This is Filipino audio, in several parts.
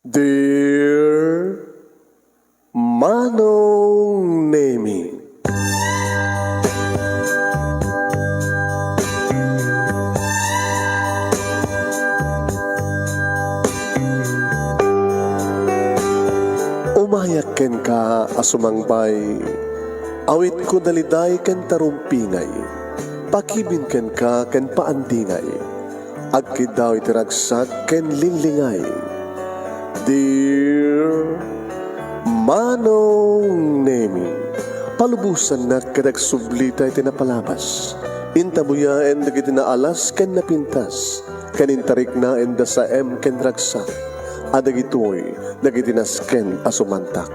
Dear Manong Nemi, umayak ken ka asumangbay, awit ko daliday ken tarumpingay, pakibin ken ka ken paandingay, agkid daw itiragsak ken linglingay. Dear Manong Nemi, palubusan na kadagsublita iti napalabas. Intabuyaen dagiti na alas ken napintas, kanintarik na enda sa ken ragsak. Adagitoy dagiti nasken asumantak.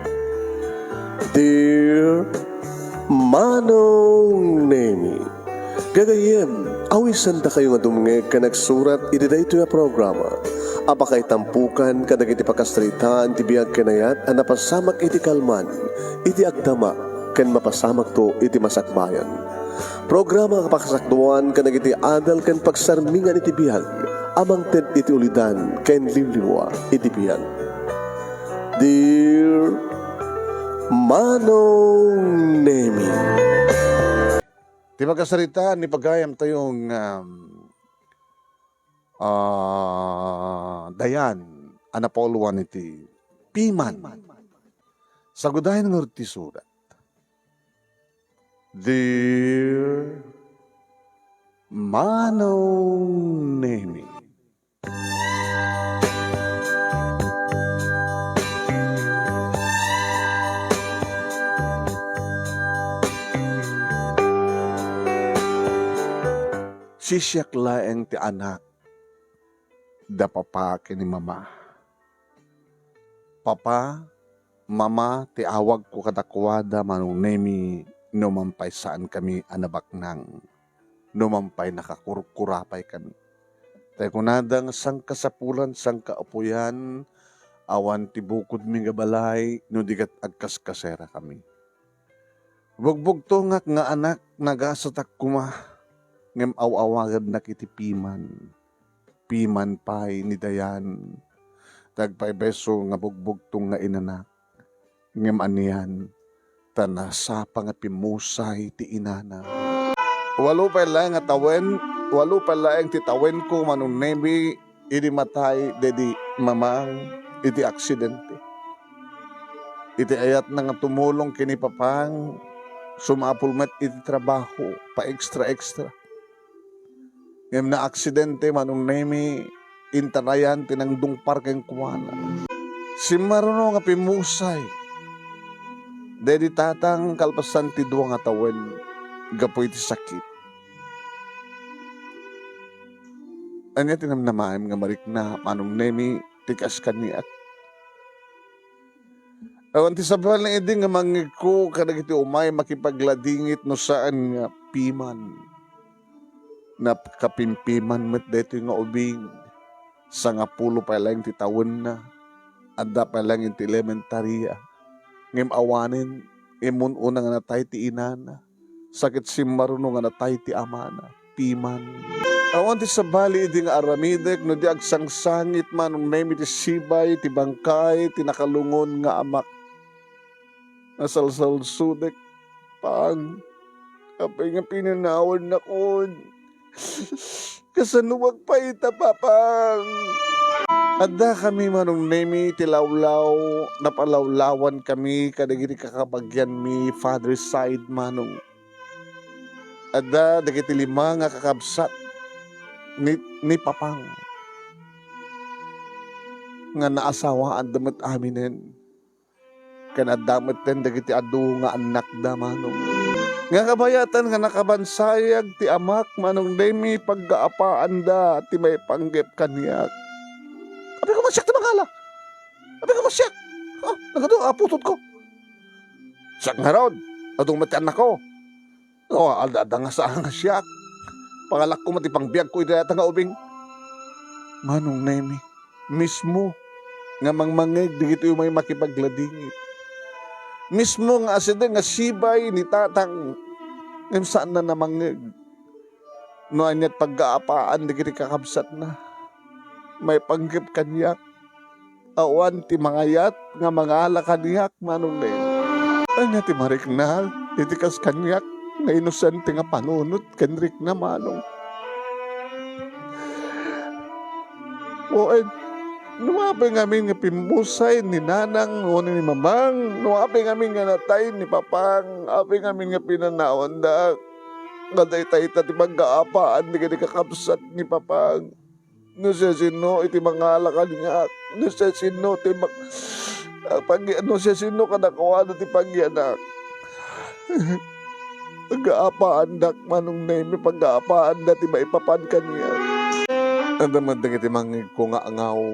Dear Manong Nemi, gagayem, awisan da kayo nga dumngeg ka nagsurat iti daytoy a programa. Apakay tampukan kadagiti pakastritaan ti biag kenayat a napasamak iti kalman, iti agdama ken mapasamak to iti masakbayan. Programa kapakasaktuan kadagiti adal ken pagsarmingan iti biag, amang ted iti ulidan ken limliwa iti biag. Dear Manong Nemi, Di magkasaritaan ni pagayam tayong dayan, anapoluan iti piman. Sa gudahin ng ti surat. Dear Manong Nemi, sisyak laeng ti anak da papa kini mama. Papa, mama, ti awag ko kadakwada Manong Nemi, numampay saan kami anabaknang. Numampay nakakurkurapay kami. Tay kunadang sang kasapulan, sang kaapuyan, awan ti bukod mi nga balay, no digat agkaskasera kami. Bugbog to nga anak nagasatak kuma, ngem aw-awagad na kiti piman. Piman pay ni dayan. Tagpay beso nga bugbog tong nga inanak. Ngem aniyan, tanasapa nga pimusay ti inana. Walo pa lang nga tawen, walo pa lang ti tawen ko Manong Nemi, idi matay dedi mamang iti aksidente. Iti ayat na nga tumulong kini papang, sumapulmet iti trabaho, pa extra. Ngem na aksidente Manong Nemi, intarayan tinangdung parkeng kuwana. Si maruno nga pimusay, dedi tatang kalpasan ti duwa nga tawen, gapoy ti sakit. Anya tinamnamaim nga marik na Manong Nemi, tikas kaniat. Awan ti sabal na idi nga mangig ko kadagiti umay makipagladingit no saan nga piman. Napakapimpiman met dito nga ubing sa nga pulo pa lang ti tawen na adda pa lang ti elementarya ngem awanin imun una nga natay ti inana sakit simaruno nga natay ti amana piman awan ti sabali idi nga aramidek no di agsangsangit Manong Nemi ti sibay ti bangkay ti nakalungon nga amak nasalsalsudek pang apay nga pinanawan na kon kasanuwag pa ita papang. Adda kami Manong Nemi tilawlaw, napalawlawan kami kadagiti kakabagyan mi father's side Manong. Adda dagiti lima nga kakabsat ni papang. Nga naasawaan damat aminen. Kan addamat ten dagiti adu nga anak da Manong. Nga kabayatan nga nakabansayag ti amak Manong Nemi paggaapaan da ti may panggep kaniyak. Abi ko masyak ti mangala. Abi ko masyak. Nagado aputod ko. Siyak nga raw. Adong mati anak ko. Alda nga saan nga siyak. Pangalak ko mati pangbiag ko idayata nga ubing. Manong Nemi, mismo nga mangmangeg digito yung may makipagladingit. Mismo nga asida nga sibay ni tatang ngem saan na namangeg. No anyat paggaapaan digiti kakabsat na. May panggip kanyak. Awan ti mangayat nga mga kanyak manong nen. Ay nga ti mariknal, iti kas kanyak nga inosente nga panunot kenrik na manong. O nuwapi ngamin nga pimusay ni nanang o ni mamang, nuwapi ngamin nga natay ni papang, api ngamin nga pinanawan da, nga dayta ti magkaapaan, di ka di kakapsat ni papang. No siya sino iti mga alakan nga, no siya sino ti no siya sino kadakawado ti pagyanak. Pag-aapaan dak manong nemi, pag-aapaan da ti maipapan kaniya. Ang damad na iti mga ko nga angaw,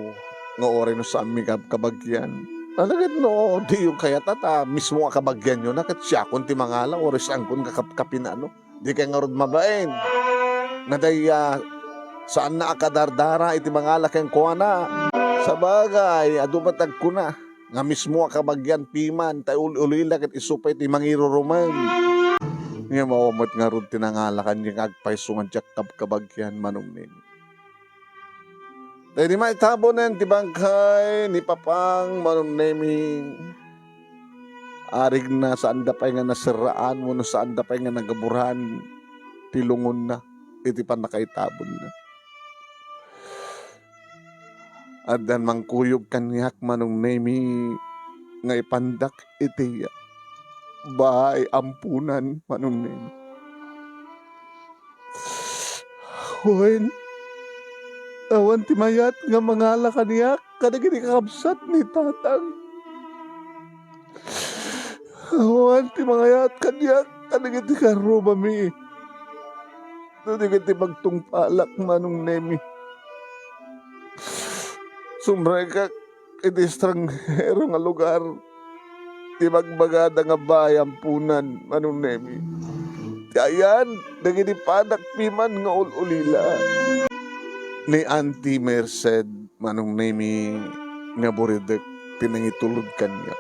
nga ori no sa aming kabagyan. Alagad no, di yung kaya tata, mismo nga kabagyan yun, nakat siya kung ti mga ala, ori saan kung kakapkapin ano, di kaya nga rod mabain. Naday, saan na akadardara, iti mga ala kayang kuha na. Sa bagay, adumatag ko na, nga mismo nga kabagyan, piman, tayo ulila, kat isupay ti mangiruruman. Nga mawamot nga rod tinangalakan yung agpaisungan tiyak kabagyan manong nini. Dahil di maitabo na ti bangkay ni papang manong nemi. Arig na saan da pa'y nga nasiraan mo, no saan da pa'y nga nagaburan, tilungon na, iti pa nakaitabon na. At dan mangkuyog kanyak manong nemi, nga ipandak iti bahay ampunan manong nemi. Huwin, awan ti mayat nga mangala kaniyak, kadagiti kakabsat ni tatang. Awan ti mayat kaniyak, kadagiti karubami. Kadagiti magtungpalak manong nemi. Sumray ka, iti estranghero nga lugar, ti magbagada nga bayang punan, manong nemi. Ayan, dagiti padak piman nga ulila. Ni Auntie Merced, manong nemi, nga buridek, tinangitulod kanya.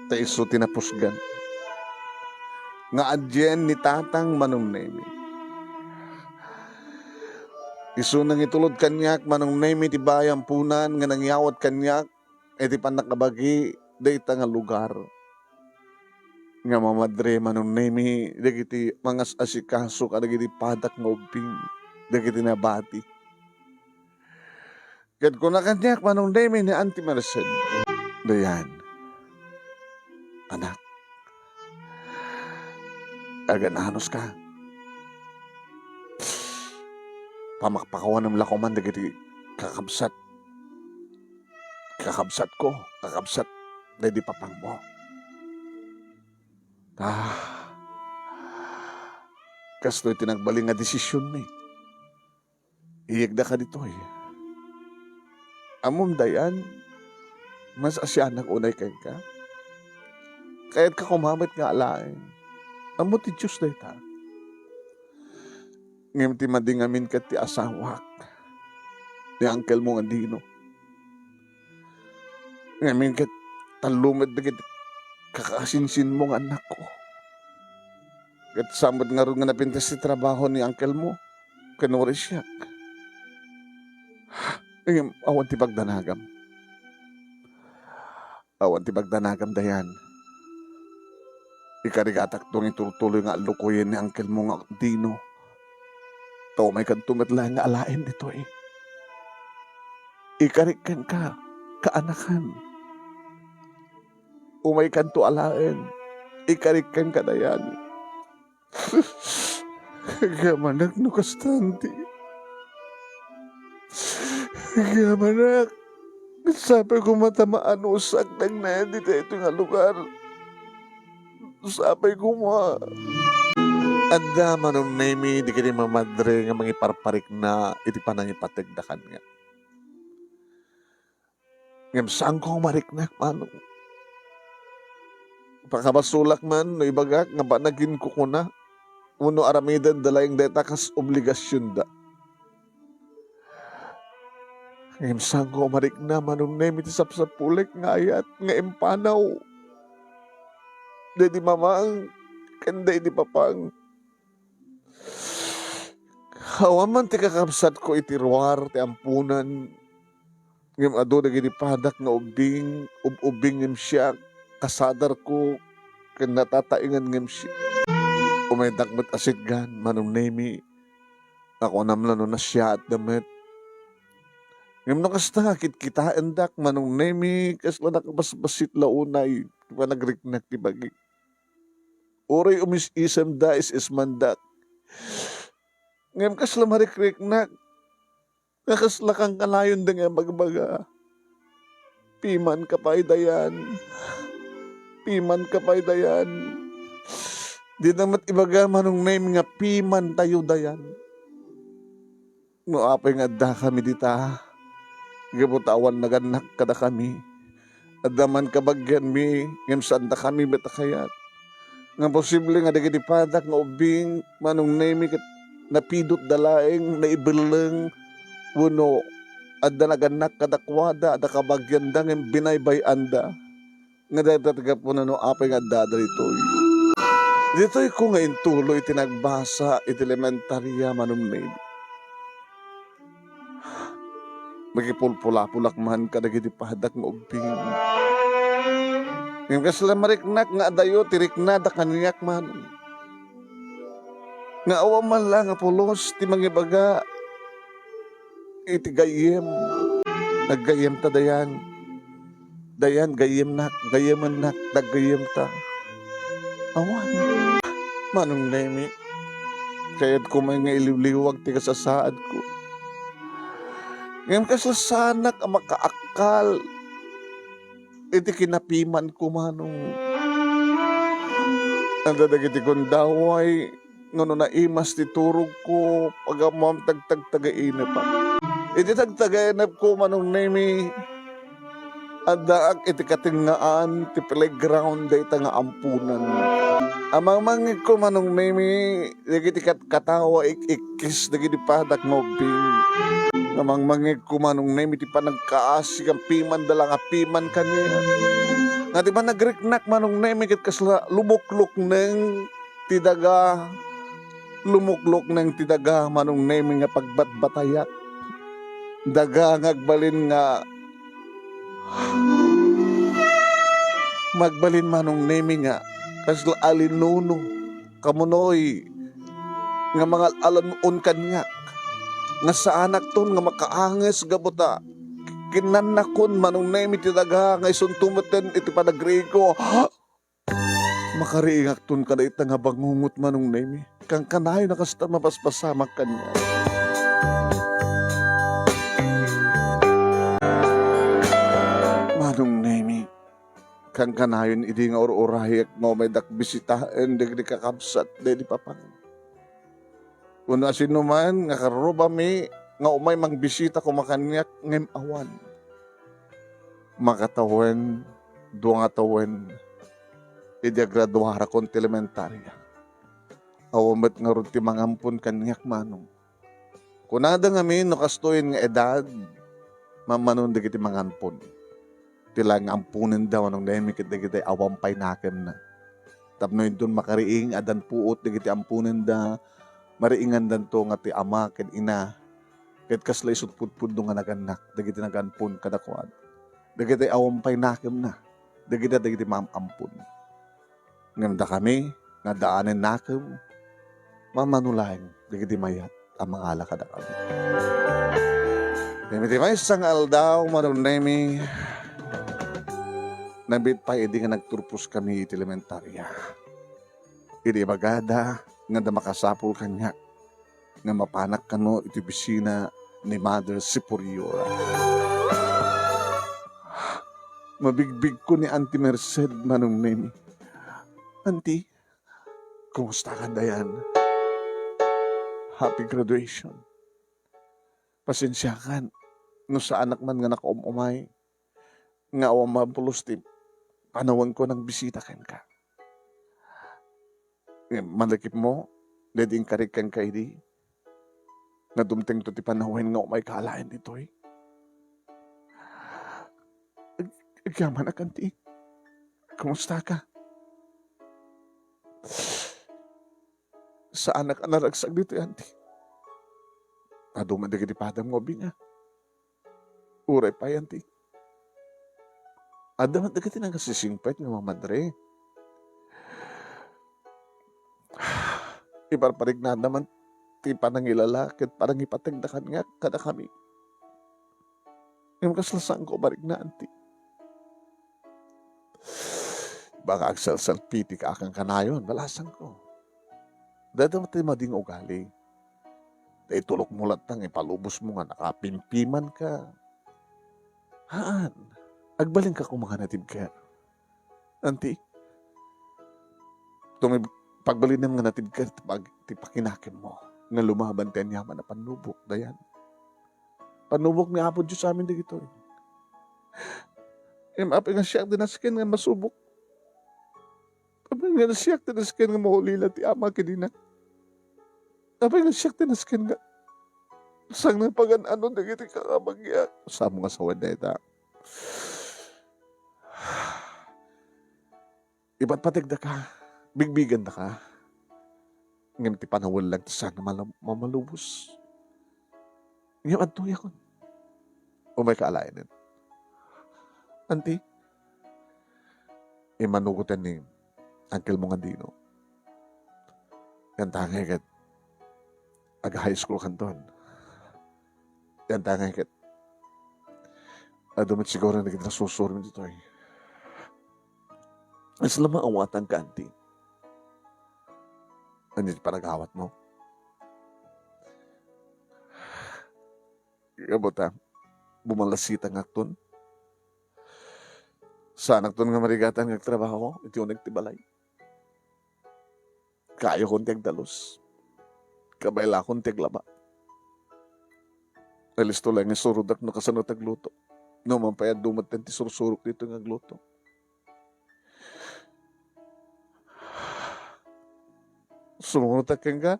Ta iso tinapusgan. Nga adyen ni tatang manong nemi. Isu nang itulod kanyak, manong nemi ti bayang punan, nga nangyawat kanyak, iti panakabagi, dayta nga lugar. Nga mamadre, manong nemi, dagiti mga asikaso, kadagiti padak nga ubing, dagiti nabati. Kat ko na kanyak, manong nemi ni Auntie Merced. Dayan, anak, agananos ka. Pamakpakawan ng lakoman dagiti kakabsat. Kakabsat ko, kakabsat dadi papang mo. Kasto'y tinagbaling nga desisyon mi. Iyagda ka dito eh. Amom dayan, mas asyanak unay kay ka. Kaya't ka kumamit nga alain. Amo ti Diyos dahi ta. Ngayon ti madingamin ka ti asawak. Ni uncle mo nga dino. Ngayon ka talumad na kiti kakasinsin mo nga anak ko. Kat samad nga rin nga napintas si trabaho ni uncle mo. Kanuri siya. Ngayon, awan ti pagdanagam. Awan ti pagdanagam dayan. Ikarigatak tong itutuloy nga alukuyin ni uncle mo nga dino. Tao may kantumat lang nga alain dito eh. Ikarikan ka, kaanakan. Umay kanto alain, ikarikan ka na yan. Gamanak no kastanti. Gamanak, sabi ko matamaan usak ng na dito ito nga lugar. Sabi ko Adda manong nemi di kini mamadre nga mangiparparik na iti panangipatigdakan nga. Ngam saan ko mariknak manong. Pakabasulak man no ibagak nga ba nagin ko kuna. Uno aramidan dalayang deta kas obligasyon da. Ngam saan ko marikna manong nemi ti sapsapulik nga ayat nga empanaw. Di mamang kanday di papang. Hawaman ti kakabsat ko iti ruwar, ti ampunan. Ngem ado dagiti padak nga ubing ngem siya kasadar ko ken natataingan ngem siya. Umedak met asit gan manong nemi ako namlan no na siya at damet. Ngem no kasta kita endak manong nemi kasla nakabasbasit launay pa nagriknak ti bagi. Oray umis isem da is mandak. Ngem kasla marikriknak nakasla kang kalayon da nga magbaga. Piman kapay dayan. Piman kapay dayan. Di namat ibaga manong name nga piman tayo dayan. No apay nga da kami dita. Gabutawan naganak kada kami. Adaman kabagyan mi. Ngem saan da kami betakayat. Nga posible nga dagiti padak nga ubing manong name kat napidot dalaeng naibileng Wuno, adda naganak kadakwada, ada kabagyan da ng binaybay anda. Nga dadaga po na no apay nga adda ditoy. Ditoy ko nga intuloy tinagbasa iti elementarya manumnay. Magipulpula-pulak man kadagiti pahadak nga ubing. Ngayon kasla mariknak nga adayo tiriknada kaniyak man. Nga awam man lang nga pulos ti mangibaga iti gayem. Naggayem ta dayan. Dayan gayem nak, gayeman nak, naggayem ta. Awan. Manong nemi. Kaya't ko may nga iliwliwag ti kasasaad ko. Ngayon kasasanak ang makaakal. Iti kinapiman ko manong. Ang dadagiti kong daway. Ngano na imas ti turog ko. Pagamam tagtag-tagainip pa. Iti tagtagainap ko manong nemi. Adaak iti katingaan ti playground da ita nga ampunan. Amang mangig ko manong nemi. Dagiti katawa ikis dagiti padak ngobing. Amang mangig ko manong nemi ti panagkaasig ang piman dalang apiman kaniya. Nga di ba nagriknak manong nemi kat kasla lumuklok ng tidaga. Lumuklok ng tidaga manong nemi nga pagbatbatayak. Daga ngagbalin nga magbalin manong nemi nga kasla alinuno kamunoy nga mga alanon kanya nga sa anak ton nga makaanges gabuta kinanakon manong nemi tidaga nga isuntumeten iti panagrego makariingak ton kada ita nga bangungot manong nemi kang kanayo nakasta mapaspasamak kanya. Manong nemi, kang kanayon idi nga or-orayak mo may dakbisitaen di kakabsat di papang. Kung sino man nga karoba mi nga umay mangbisita ko makanyak ngem awan. Makatawen, duwa nga tawen, idi graduara kon elementarya. Awamet nga ron ti mangampun kanyak manong. Kunada nga mi no kastoyin nga edad, mamanon digiti mangampun. Tilang ampunin daw anong nemi kita awampay nakem na. Tapno yun doon makariing adan puot digiti ampunin da mariingan dan to nga ti ama ken ina ket kasla isut pudpud nga naganak digiti naganpun kadakwad. Digiti awampay nakem na. Digiti mamampun. Ngem da kami nadaanen nakem mamanulaeng digiti mayat ang mga ala kada kami. Demi may isang aldaw manong nemi nabit pa idi nga nagturpos kami iti elementarya. Idi bagada nga da makasapol kanya nga mapanak kano iti bisina ni Mother Superiora. Mabigbig ko ni Auntie Merced manong nemi. Auntie, kumusta ka dayan? Happy graduation. Pasensyakan no sa anak man nga nakaumumay nga awang mapulos ti panawang ko ng bisita ken ka. Malakip mo, leding karik ken ka idi. Nga dumteng to ti panawin nga umay kaalain dito eh. Agyaman na kanti. Kumusta ka? Sa anak anaragsag dito, auntie. Naduman di padam ngo binga. Uray pa yan ti. Adamat na kiti nang kasisingpet ng mga madre. Iparparig na naman ti panang ilalakit parang ipatagdakan nga kada kami. Yung kaslasan ko barig na anti. Baka agsal-salpiti ka akang kanayon, balasan ko. Dada mo tayo mading ugali. Dahil tulok mo latang, ipalubos mo nga, nakapimpiman ka. Haan, agbaling ka kung mga natib ka. Anti, pagbalin ng mga natib ka, tipakinakin mo, nga lumaban tayo yaman na panubok, dayan. Panubok ni Apo Diyos sa amin dito. Api nga siya dinaskin nga masubok. Api nga siya dinaskin nga mahulila ti ama kinina. Api nga siya dinaskin nga sang nang pag-ano na giti kakabagya. Sa mga sawan na ita. Iba't patigda ka. Bigbigan na ka. Ngayon ti panawal lang sana mamalubos. Ngayon at tuya ko. O may kaalayanin. Auntie, manugutan ni Uncle mo nga dino. Yan tangay kat aga-high school kanton. Yan tangay kat adumit siguro na kita susurin dito eh. Ang salama awatan ka, auntie. Andito panagawat mo. Kabuta, bumalasita nga ton. Sa nagton nga marigatan nga trabaho ko, iti yung nagtibalay. Kayo kong dalos. Kabayla akong laba. Alisto lang nga surudak no kasano tagluto. No mampayad dumat ti sursurok dito nga gluto. Sumunod kang ka.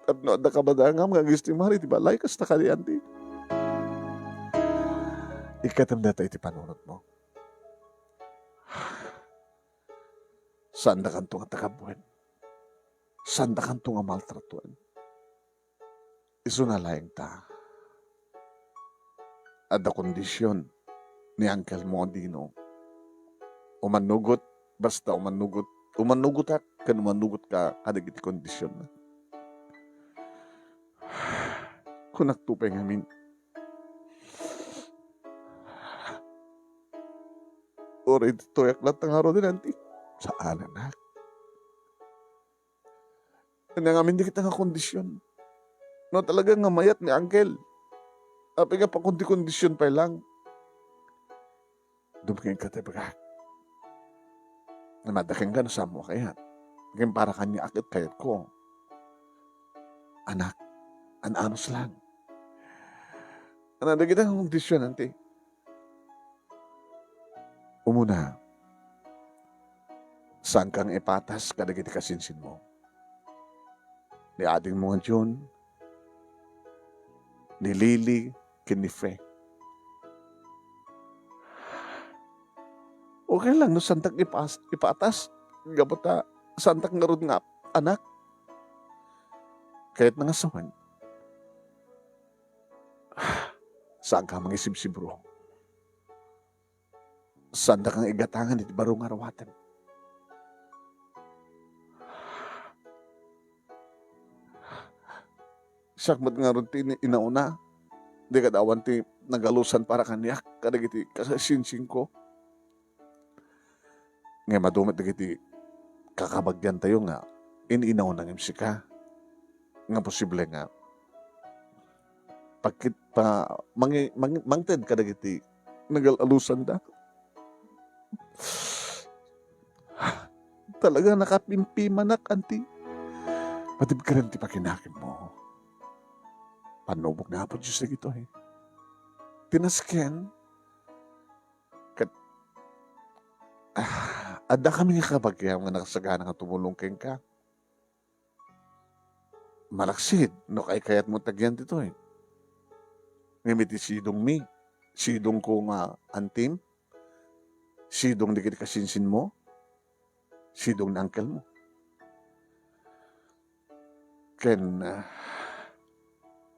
At no, da kabadangam nga gistimari, di ba? Laikas na kalian di. Ikatam data iti panunod mo. Saan da kanto nga takabuhin? Saan da kanto nga maltratuan? Iso na laing ta. At da kondisyon ni Uncle mo dino. Umanugot, basta umanugot. Umanugot at kan umanugot ka kadagiti kondisyon na. Kung nagtupay ngamin. Oray dito yak latang araw din nanti. Saan anak? Kanya ngamin di kita nga kondisyon. No talaga nga mayat ni Uncle. Api nga pa kondisyon pa lang. Dumingin ka tayo baga. Namadaking ka na sa mo kaya. Ngayon para kanya akit kayat ko. Anak, anos lang. Ano na kita ng kondisyon, nanti? Umuna, saan kang ipatas kada kita kasinsin mo? Ni ading mga John, ni Lily, kinife. Okay lang, no, santak ipatas. Gabata, santak nga ron nga, anak. Kahit nangasawan. Saan ka mangisib-sib bro? Saan kang igatangan iti barong arawatan? Sakmat nga ron ti inauna. Di kadawan ti nagalusan para kanyak. Kadagiti kasasinsing ko. Ngayon madumit na kiti kakabagyan tayo nga. Inaw ng MC ka. Nga posible nga. Pagkit pa mangted ka dagiti nagalalusan da. Talaga nakapimpimanak, auntie. Patib ka rin ti pakinakin mo. Panubok na po Diyos na gito eh. Tinasken. Ada kami nga kabagyan nga nakasagana nga tumulong keng ka. Malaksid, no kayat mo tagyan dito eh. Ngamiti sidong mi, sidong ko nga antim, sidong di kita kasinsin mo, sidong na uncle mo. Ken,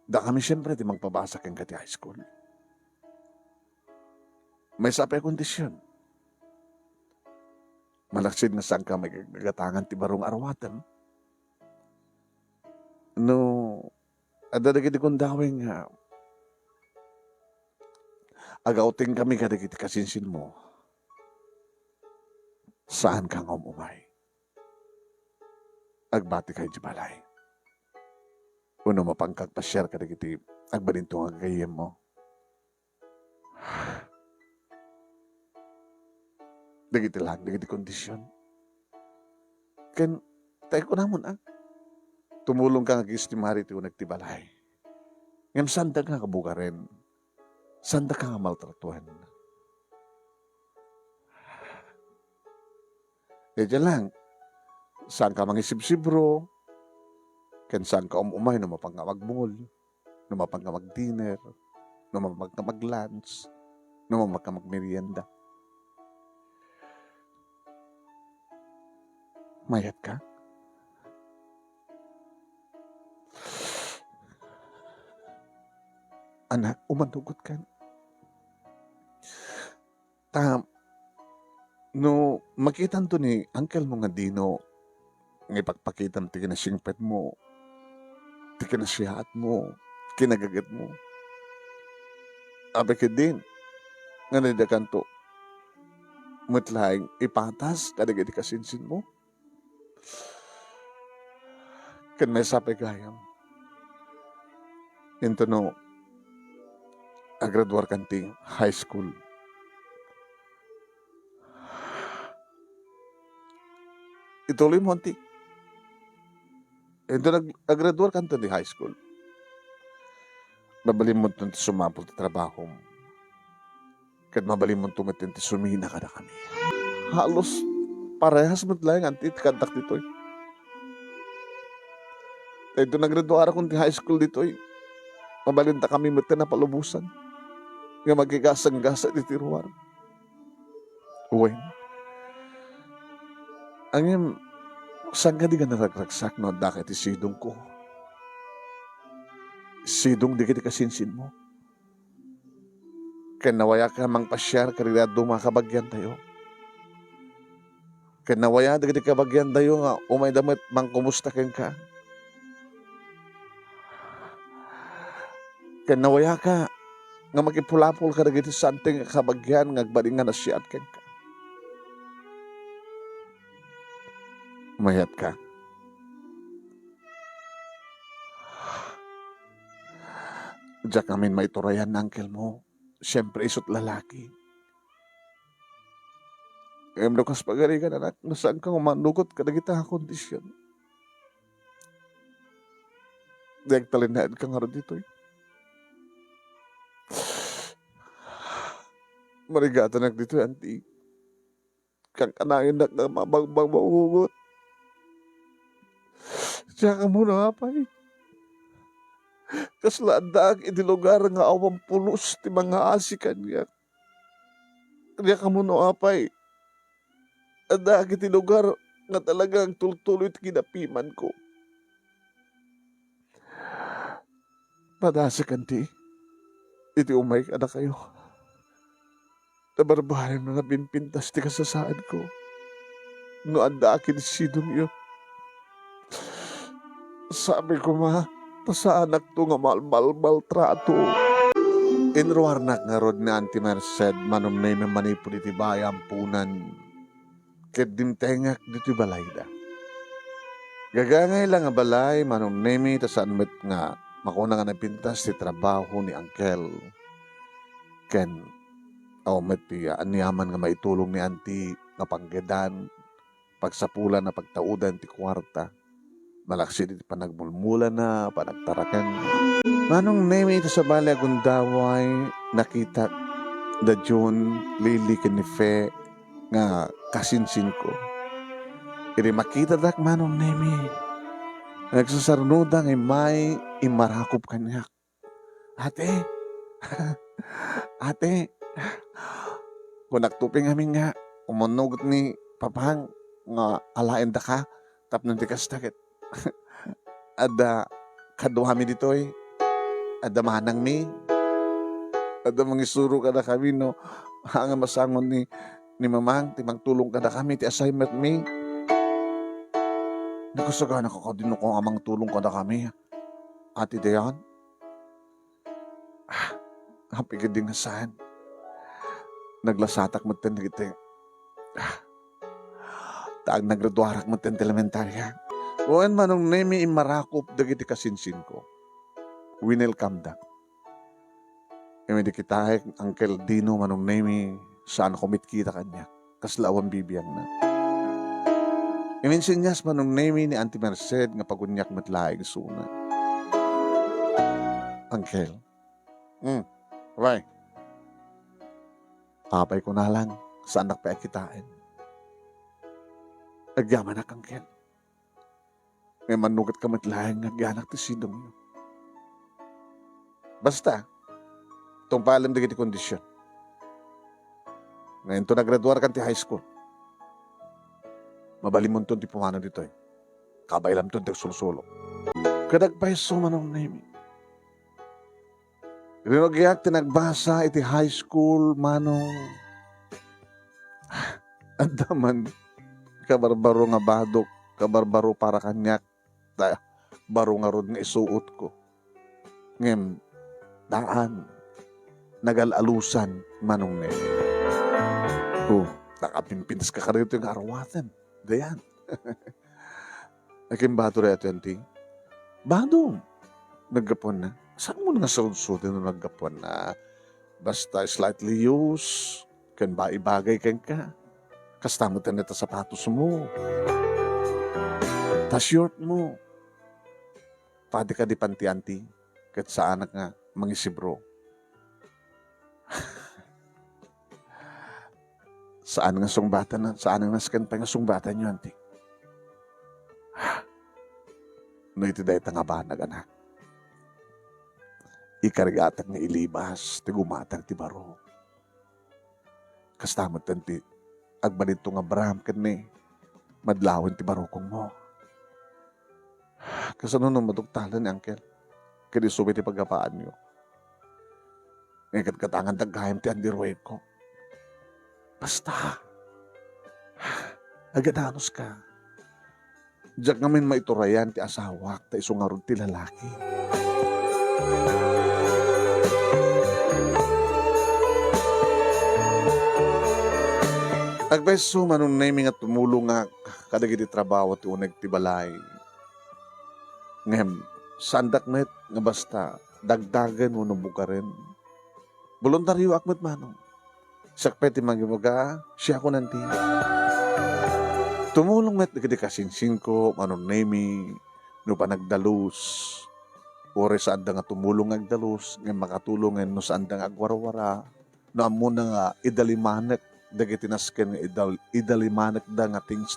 da kami siyempre di magpabasa keng kati high school. may sapay kondisyon. Malaksid nga saan ka may gagatangan ti barong arwatan. No, adadagiti kong dawing nga, agauting kami kadagiti kasinsin mo. Saan ka nga umay? Agbati kay Jibalay. Uno mapangkagpasyar kadagiti agbalinto nga gayem mo. Dagiti lang, dagiti kondisyon. Ken, tayo ko namon tumulong ka nga gistimari ti nagtibalay. Ngam sanda ka kabugaren. Sanda ka nga maltratuhan. Diyan lang, saan ka mangisibsibro, ken saan ka umay no mapang nga magbungol, no mapang nga mag-dinner, no mapang nga mag-lunch, no mapang nga mag-merienda. Mayat ka? Anak, umanugot ka. No, makitan to ni uncle mo nga dino, nga ipagpakitan ti kinasingpet mo, ti kinasihat mo, kinagagat mo. Abe ka din, nga nadakan to, matlaing ipatas, kadagadi kasinsin mo. Kan may sapay gayam. Into no, agraduar kanti high school. Ituloy mo anti. Ito nag-graduate ka di high school. Mabalim mo ito sumapol ti trabaho mo. Kad mabalim mo ito sumina ka na kami. Halos parehas mo lang anti kantak dito. Ito nag-graduate ako di high school dito. Mabalinta kami mo ito na palubusan. Nga magigasang-gasa di tiruar. Uway. Ang yung, saan ka di ka naragragsak no dakit isidong ko? Sidong di ka di kasinsin mo. Kanawaya ka mang pasyar karila dumakabagyan tayo. Kanawaya di ka di kabagyan tayo nga umay damit mang kumusta ka. Kanawaya ka nga makipulapol ka na giti santing kabagyan nga agbalingan na siyat ka. Mayat ka. Diyak namin maiturayan na uncle mo. Siyempre isot lalaki. Ngayon lukas pagari ka anak, nasaan kang umanugot ka na kita kondisyon. Diyag talinaan ka nga rin dito. Marigata na dito, auntie. Kang kanayon na mabagbang mahugot. Siya ka muna apay. Kaslaandaang iti lugar nga awang pulos ti mga asikan niya. Kaya ka muna apay. Andaang iti lugar nga talagang tultuloy ti kinapiman ko. Padasikan ti. Iti umay ka na kayo. Nabarbahan mga binpintas ti kasasaan ko. No anda akin sidong yun. Sabi ko sa anak to nga maltrato. Inruarnak nga rod ni Auntie Merced manom na yung manipuli ti bayang punan. Kedim tengak dito balay da. Gagangay lang nga balay manom nemi ta saan met nga makuna nga napintas ti trabaho ni Uncle. Ken met ti anyaman nga maitulong ni Auntie nga panggedan pagsapulan na pagtaudan ti kwarta. Malaksi di panagmulmulan na, panagtarakan. Manong nemi ito sa balay agundaway, nakita da June, Lily, Kenife, nga kasinsin ko. Iri makita dak manong nemi. Nagsasarnuda ngay may imarakop kanyak. Ate, ate, kung nagtuping amin nga, umunugot ni Papang nga alain da ka, tapnon di kastakit. Ada kaduhami ditoy. Ada manang mi. Ada mangisuro ka na kami no. Hanga masangon ni mamang, ti magtulong kada kami, ti assignment mi. Nakasaga nakakadino ko amang tulong kada kami. Ati dayan, happy ka din nga saan. Naglasatak mo tin kita. Taag nagraduarak mo tin elementarya. Uwan manong nemi imarakop dagiti kasinsin ko. Winelcome da. Kami di kita Uncle Dino manong nemi saan kumit kita kanya. Kaslawang bibiyang na. Iminsinyas manong nemi ni Auntie Merced nga pagunyak matlaig suna. Uncle. Why? Kapay ko na lang saan nakpakitain. Agyaman na Uncle. May manugat ka matlaing nagyanak ti sidong yun. Basta, itong paalam di kiti kondisyon. Ngayon to nagraduar kan ti high school. Mabalimon to ti pumano dito eh. Kabaylam to ti sulsulo. Kadagpaiso manong name. Rinogyak ti nagbasa iti high school manong andaman kabarbaro nga badok, kabarbaro para kanyak, baro nga rod nga isuot ko. Ngem, daan, nagalalusan manong ne. Nakapimpins ka karito yung arawatan. Dayan. Nakim bato rin ito yan, ting. Badong. Naggapon na. Saan mo nga salusutin na naggapon na basta slightly used, kan ba ibagay kan ka. Kastamutan na sapatos mo. Ta short mo. Pwede ka di panti-anti. Kat sa anak nga, mangisibro. Saan nga sungbatan na? Saan nga naskan pa nga sungbatan nyo, anti? No iti dahi tangabanag, anak. Ikarigatag nga ilibas, ti gumatag ti baro. Kastamot tanti, agbalid to nga Abraham kani, madlawin ti barokong mo. Kasano nung madugtalan ni Uncle? Kaya subit ti pagkapaan nyo. Ngayon katangan taghayam ti andirway ko. Basta. Agadanos ka. Diyak ngamin maiturayan ti asawak ta isungarod ti lalaki. Agbeso manong naming at tumulong nga kadagiti trabaho ti uneg ti balay. Ngem, sandak met nga basta dagdagan mo nubukarin. Voluntaryo akmet manong. Sakpeti magibaga, siya ko nanti. Tumulong met dagiti kasinsin ko manong nami no pa nagdalus. Ore saan da nga tumulong agdalus ngem makatulungan no saan da nga agwarawara. No amo na nga idalimanek dagiti nasken nga idalimanek da nga things.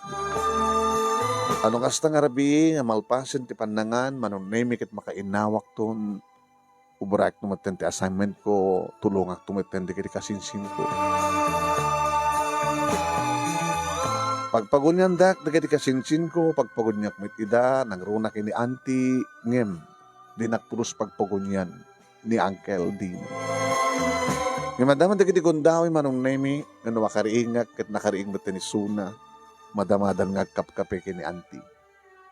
Anong kasta nga rabi nga malpasen ti panangan manon nemi ket makainawak ton uburak tumaten ti assignment ko tulongak tumaten dagiti kasinsin ko. Pagpagunyan dak dagiti kasinsin ko pagpagunyak met ida nagrunak ini auntie ngem dinakpulos pagpagunyan ni Uncle Dean. Nga madaman dagiti kundawi manong nemi nga nakariingak ket nakariing met ni Suna. Madamadan nga kapkape kini auntie.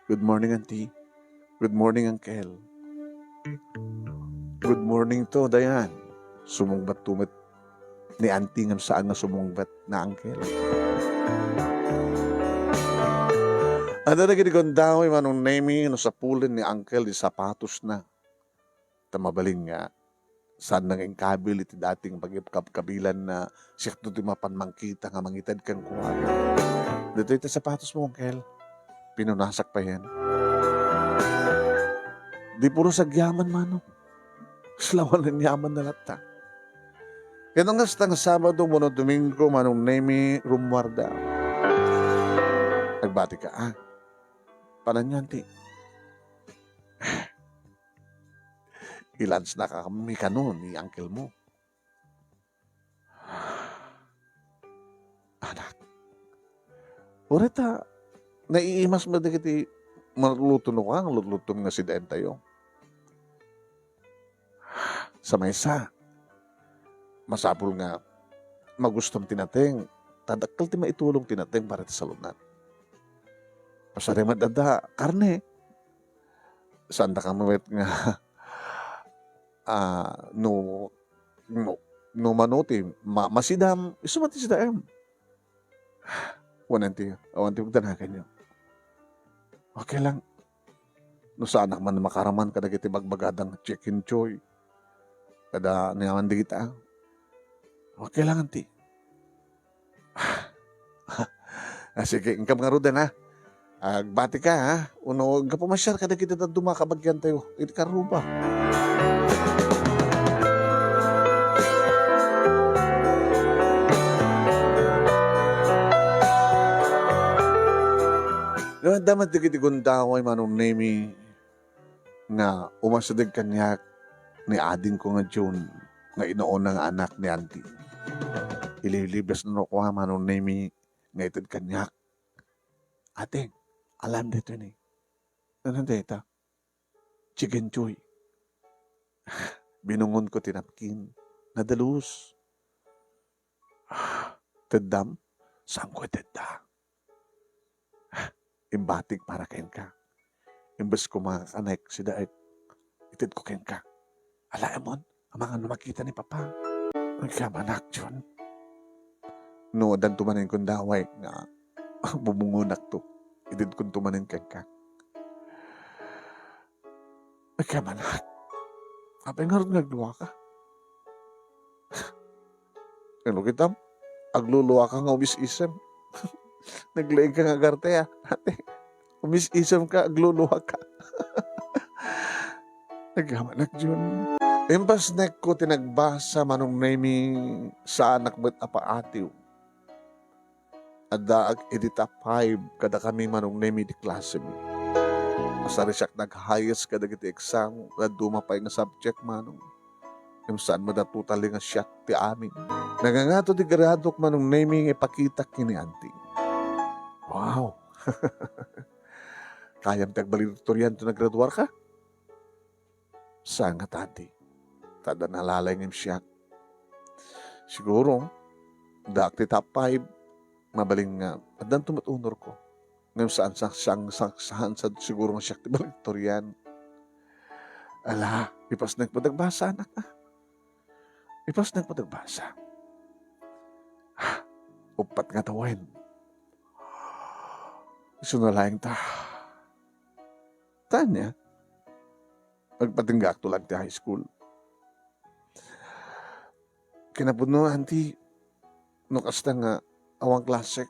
Good morning, auntie. Good morning, Uncle. Good morning to, Dayan. Sumungbat tumit ni auntie ngam saan nga sumungbat na Uncle. Ada na gini gondawi manong nemi no sa pulin ni Uncle di sapatos na. Tamabaling nga saan nang ingkabil iti dating pagkapkabilan na siya ti mapanmangkita nga mangitad kang kuwaga. Dito ito sapatos mo, Uncle. Pinunasak pa yan. Di puro sagyaman, mano. Slawan ng yaman na lata. Yan ang nga Sabado, Mono Domingo, manong nemi rumwarda. Nagbati ka, Pananyanti. Ilans na kami ka noon ni Uncle mo. Anak. Orita, naiimas mo dikiti maluluto no ka, luluto nga si Den tayo. Sa maysa, masapul nga magustom tinateng. Tadakkel ti maitulong tinateng para ti salunan. Pasarimat ada karne. Saan da kami nga no no manuti masidam isumati sida em. Wananti magdanagan niyo. Okay lang. No sa anak man makaraman kada kiti bagbagadang chicken choy. Kada niyaman di kita. Okay lang anti. Sige, ingkam nga rodan ha. Agbati ka ha. Uno, gapamasyar kada kita na dumakabagyan tayo. Iti karuba. Damat di kiti gundaway manong nemi nga umasadag kanyak ni ading ko nga June nga inoon ng anak ni auntie. Ililibas na ko manong nemi nga itid kanyak. Ating, alam dito ni. Ano dito? Chicken choy. Binungon ko tinapkin. Nadalus. Tedam. Saan ko tedda? Imbatik para kain ka. Imbes ko mga kanek si Daig. Itid ko kain ka. Ala emon, ang mga makita ni Papa. Nagkamanak yun. No, dan tumanin kong daway nga bumungunak to. Itid kong tumanin kain ka. Nagkamanak. Apay nga rin nagluwa ka. Ano kitam? Agluluwa ka nga umis-isem. Naglaing ka nga garte ha. Ate, umis-isem ka, agluluwa ka. Nagkamanak yun. Impas nek ko tinagbasa manong nemi sa anak ba't apaatiw. Adaag edita 5 kada kami manong nemi di klase mi. Masari siyak nag-highest kada kiti exam na dumapay nga subject manong. Yung saan mo da totally nga siyak ti amin. Nagangato di garadok manong nemi nga ipakita kini auntie. Wow! Kayang tagbalitutorian to naggraduar ka? Saan nga tati? Tada nalalay ng siya. Siguro, dakti top 5, mabaling nga, adan tumatunor ko. Ngayon saan sa siguro nga siya ti balitutorian. Ala, ipas nagpadagbasa anak na. Ipas nagpadagbasa. Upat nga tawin. Sunalaing ta. Tanya, magpatinggak to lang ti high school. Kinapuno, auntie, no kasta nga awang klasek,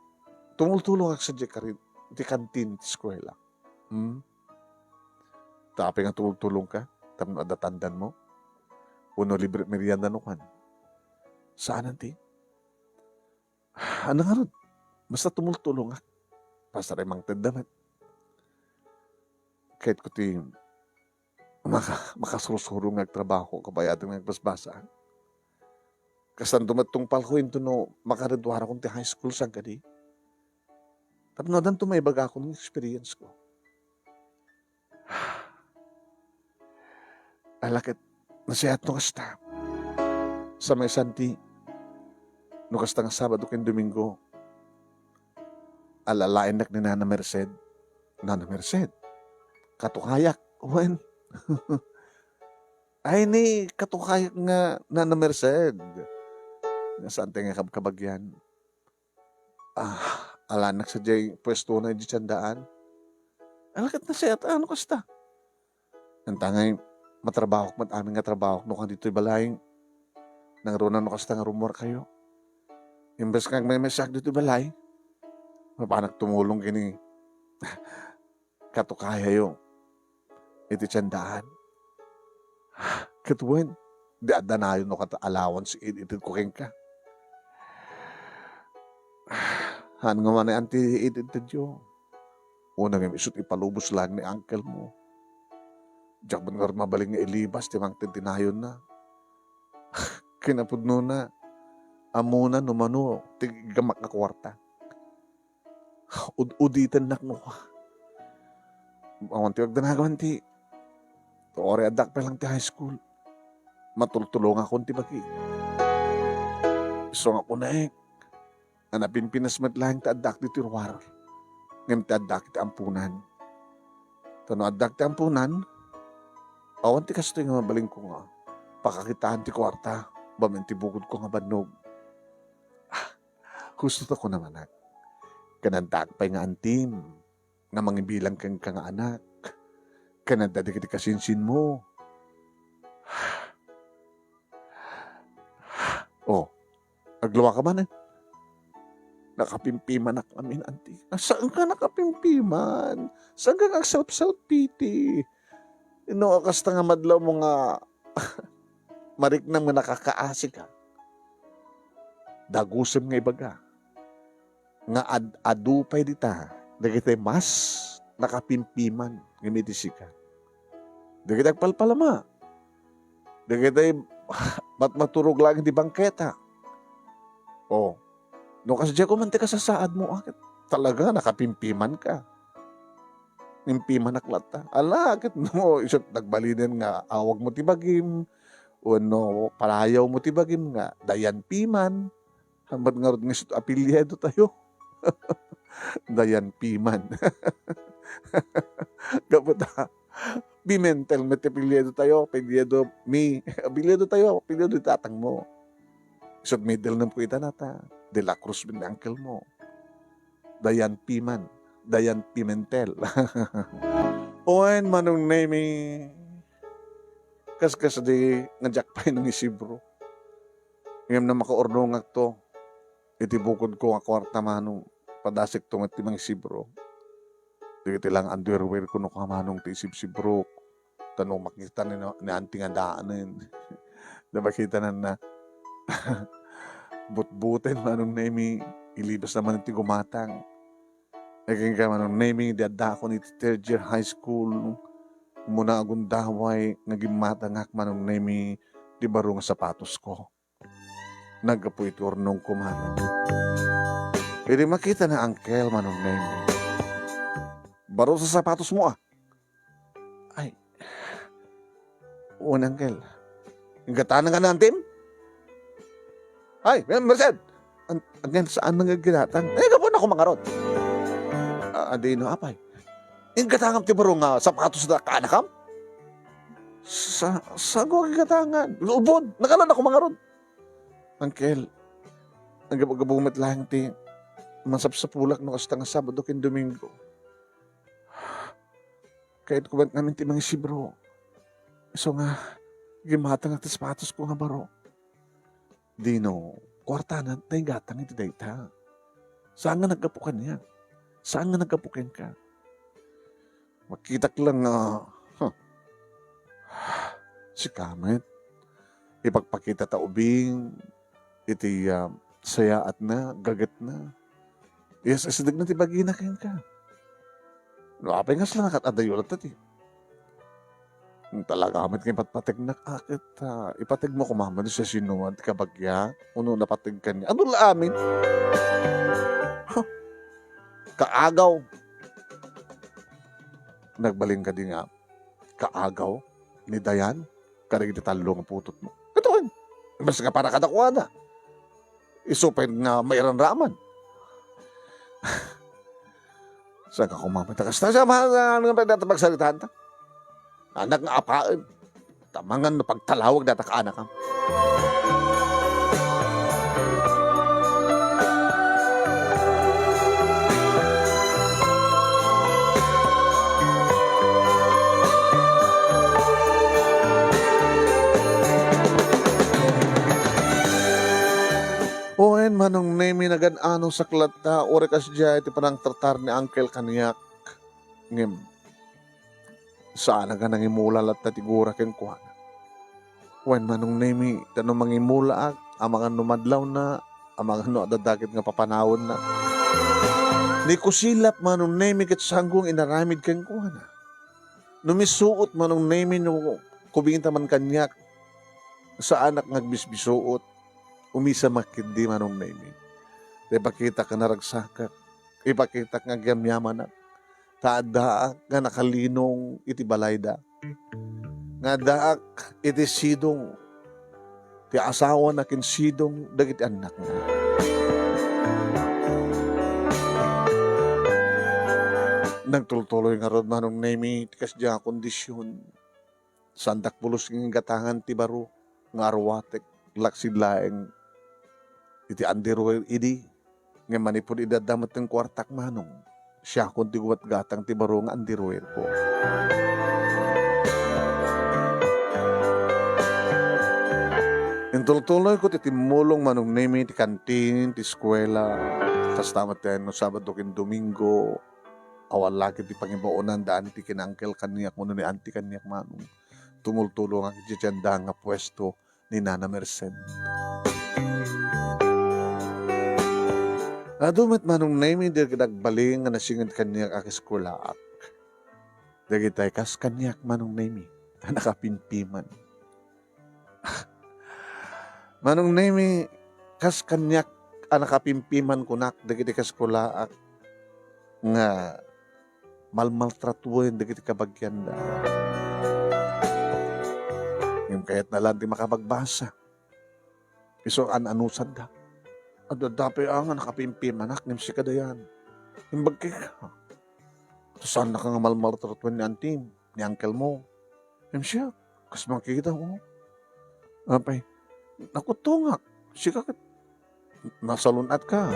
tumultulong ak sa jekarin, ti kantin ti eskwela. Tapi nga tumultulong ka, tapos adatandan mo, uno libre merienda no kan. Saan, auntie? Ano nga ron? Basta tumultulong ak. Basta rin mang tadamat. Kahit ko ti makasurusuro ng trabaho kabayadang nagbasbasa. Kasan tumatungpal ko into no makaredwara kong ti high school sang kadi. Tapos no, dan tumaybaga ako ng experience ko. Alakit, nasiyat no kasta. Sa may santi, no kasta nga Sabado ken Domingo, alalain nak ni Nana Merced. Nana Merced, katukayak, wen. Ay ni, katukayak nga Nana Merced. Saan tayo nga kabagyan? Alanak sa jay pwesto na di tiyandaan. Alakit na siya, ano kasta? Ang tangay, matrabaho mat aming nga trabaho, no kan dito'y balaying, nang runa no kasta nga rumor kayo. Imbes kang may mesak dito'y balay, mapanak tumulong kini, katukaya yung, iti tiyandaan. Katuwen, di adanayon no kata allowance, itid ko keng ka. Han nga man ay anti-itid yo. Una nga isut ipalubos lang ni uncle mo. Diyak ba nga mabaling nga ilibas, timang tintinayon na. Kinapudno na. Amuna numano, tigamak na kwarta. Uditan nak no. Awan tiwag danagawan ti. Ore adak pa lang ti high school. Matultulong akong ti bagi. So nga po na anapin pinasmat lang taadak di tirwar. Ngem taadak ti ampunan. Tano adak ti ampunan, awan ti kasto nga mabaling ko nga. Pakakitaan ti kwarta, bamen ti bukod ko nga banog. Gusto ko naman kanandag pa'y nga antim, nga mangibilang kang nga anak. Kananda di kasinsin mo. Oh, aglawa ka man Nakapimpiman na kami, auntie. Saan ka nakapimpiman? Saan ka self-pity? Kasta nga madlaw mo nga mariknang nga nakakaasi ka. Dagusem nga ibaga. Nga adupay dita. Dagitay mas nakapimpiman nga medisi ka. Dagitay palpalama. Dagitay maturog lang di bangketa. Oh, no kasi diya kumante ka sa saad mo, akit talaga nakapimpiman ka. Nimpiman naklata. Ala, akit no, isot nagbalinin nga awag mo tibagim, o no, palayaw mo tibagim nga, dayan piman. Hambat nga rin nga isot apelyedo tayo. Dayan piman. Kapot Pimentel, may apelyedo tayo, apelyedo mi, apelyedo tayo, apelyedo tatang mo. Isot middle ng puwita nata. De la Cruz bin uncle mo. Dayan Piman. Dayan Pimentel. Oen manong name kas di ngajakpay ng isibro. Ngayon na makaordongak to. Itibukod ko ang kwarta manong padasik tong at timang isibro. Di lang underwear ko no kamanong ti isib-sibro. Tanong makita ni anting andaanin. Na makita na but-butin manong nemi ilibas naman ng tigumatang. Naging ka manong nemi diada ko ni third year high school muna agundaway nagimatangak manong nemi di baro nga sapatos ko. Nagapo ito ornong ko manong. Pwede makita na uncle manong nemi. Baro sa sapatos mo Ay. Unangkel. Yung gatanan ka na antim? Ay, Merced! Again, saan nang ginatan? Kapon ako mangarot. Adino, apay. Yung katangam ti baro nga sapatos na kaanakam? Sa ko katangan? Lubod, nakalan ako mangarot. Angkel, ang gabagabumit lang ti masapsapulak no kasta nga Sabado kin Domingo. Kahit kubant namin ti mga sibro. So nga, gimata nga ti sapatos ko nga baro. Dino, kwartanan, gatang iti dayta. Saan nga nagkapukan niya? Saan nga nagkapukan ka? Makita lang si Kamet. Ipagpakita ta ubing, iti saya at na, gagat na. Yes, asidag na ti bagina kayan ka. No, apay nga sila nakatadayulat tati. Talaga amat kayo patpatig na akit. Ipatig mo kumamad sa sinuwan, kabagya. Uno napatig ka niya. Ano la amin? Kaagaw. Nagbaling ka din nga. Kaagaw ni Dayan. Karigit talo ng putot mo. Ito kan. Mas nga para kadakwada. Isupay nga mayroon raman. Saan ka kumamad? Kasta siya mahal nga pagsalitahan ta. Anak nga apaan. Tamangan na pagtalawag data ka anak ka. Oen manong nemi nagan-ano sa klata ore kas dya iti parang tartar ni Uncle Kanyak. Ngem saan nga nangimula latta tigura ken kuana. Wen manong nemi tanong mangimula amang numadlaw na amang no dadakit nga papanawon na. Ni kusilap manong nemi ket sanggong inaramid ken kuana. Numisuot manong nemi no kubinta man kanyak sa anak ngagbisbisuot umisa makindi manong nemi. Ipakita ka naragsakak. Ipakita ka gyamyaman na. Taadaak nga nakalinong iti balayda. Nga daak iti sidong Ti asawa na kinsidong dagiti anak na. Nagtultuloy nga rod manong nemi ti kasya kondisyon. Sandak pulos ng gatangan ti baro nga arwatek laksid laeng iti andiruel idi nga manipod idadamat ng kwartak manong siya kung ti guwat gatang ti baro nga andiruel ko. Intultuloy ko ti timulong manong nemi ti kantin ti eskwela tas tamat tayo no Sabado ken Domingo awal lagi ti pangibaunan daan ti kinangkel kaniyak mo ni anti kaniyak manong tumultulo nga kitjanda nga pwesto ni Nana Merced. Adumat manong nemi di nagbaling nga nasingid kaniyak akiskulaak. Dagitay kas kaniyak manong nemi nakapinpiman. Manong nemi kas kaniyak nakapimpiman kunak dagiti kaskulaak nga malmaltratuin dagiti kabagyan da. Yung kahit na lang di makapagbasa. Iso an-anusan da. Adadapi ang nakapimpiman anak nim si kadayan. Imbagki ka. Saan na ka nga malmaltratuin ni antim, ni uncle mo. Nim siya, kas makikita mo. Apay, nakutungak. Siya ka nasalunat ka.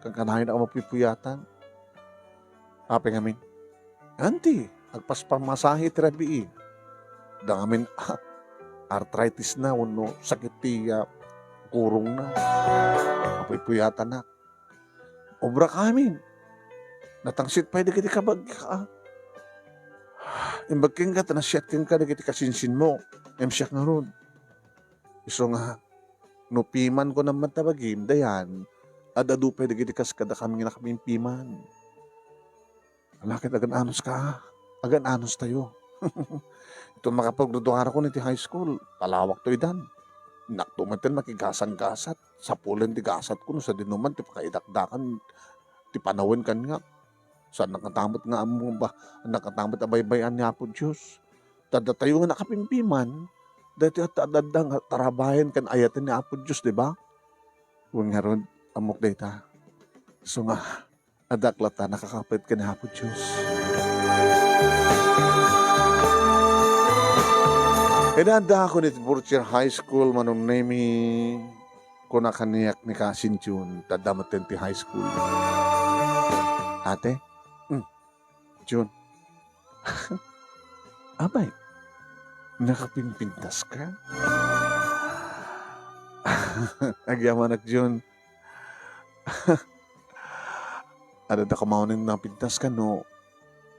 Kang kanahin na mapipuyatan. Apay ngamin, Auntie, agpaspamasahe tirabi da ngamin, arthritis na, uno, sakit tiya, kurong na. Mapipuyatan na. Obra kamin. Natangsit pa hindi kiti kabag ka. Imbagking ka, tanasyatkin ka, hindi kiti kasinsin mo. Emsyak nga ron. Iso nga, nupiman ko naman tabagim, dayan, adadupay dagiti kas kada kami nga nakapimpiman. Alakit agan anos ka, agan anos tayo. Ito makapagduduhara ko niti high school, palawak to idan. Naktumaten makigasang-gasat, sa pulen ti gasat ko, no sa dinuman, ti pakaidakdakan, ti panawin kan nga. Saan nakatamot nga amo ba, nakatamot abaybayan niya po Diyos. Tada tayo nga nakapimpiman, dati at adadang tarabayan kan ayatin ni Apo Diyos, di ba? Huwag nga ron, amok data. So nga, adaklata, nakakapit ka ni Apo Diyos. Inanda ako ni Burcher High School, manong nemi, ko nakaniyak ni Kasin June, tadamatin ti high school. Ate? June. Abay, nakapinpintas ka? Agyaman ak June. Ada da kamaunin na pintas ka no,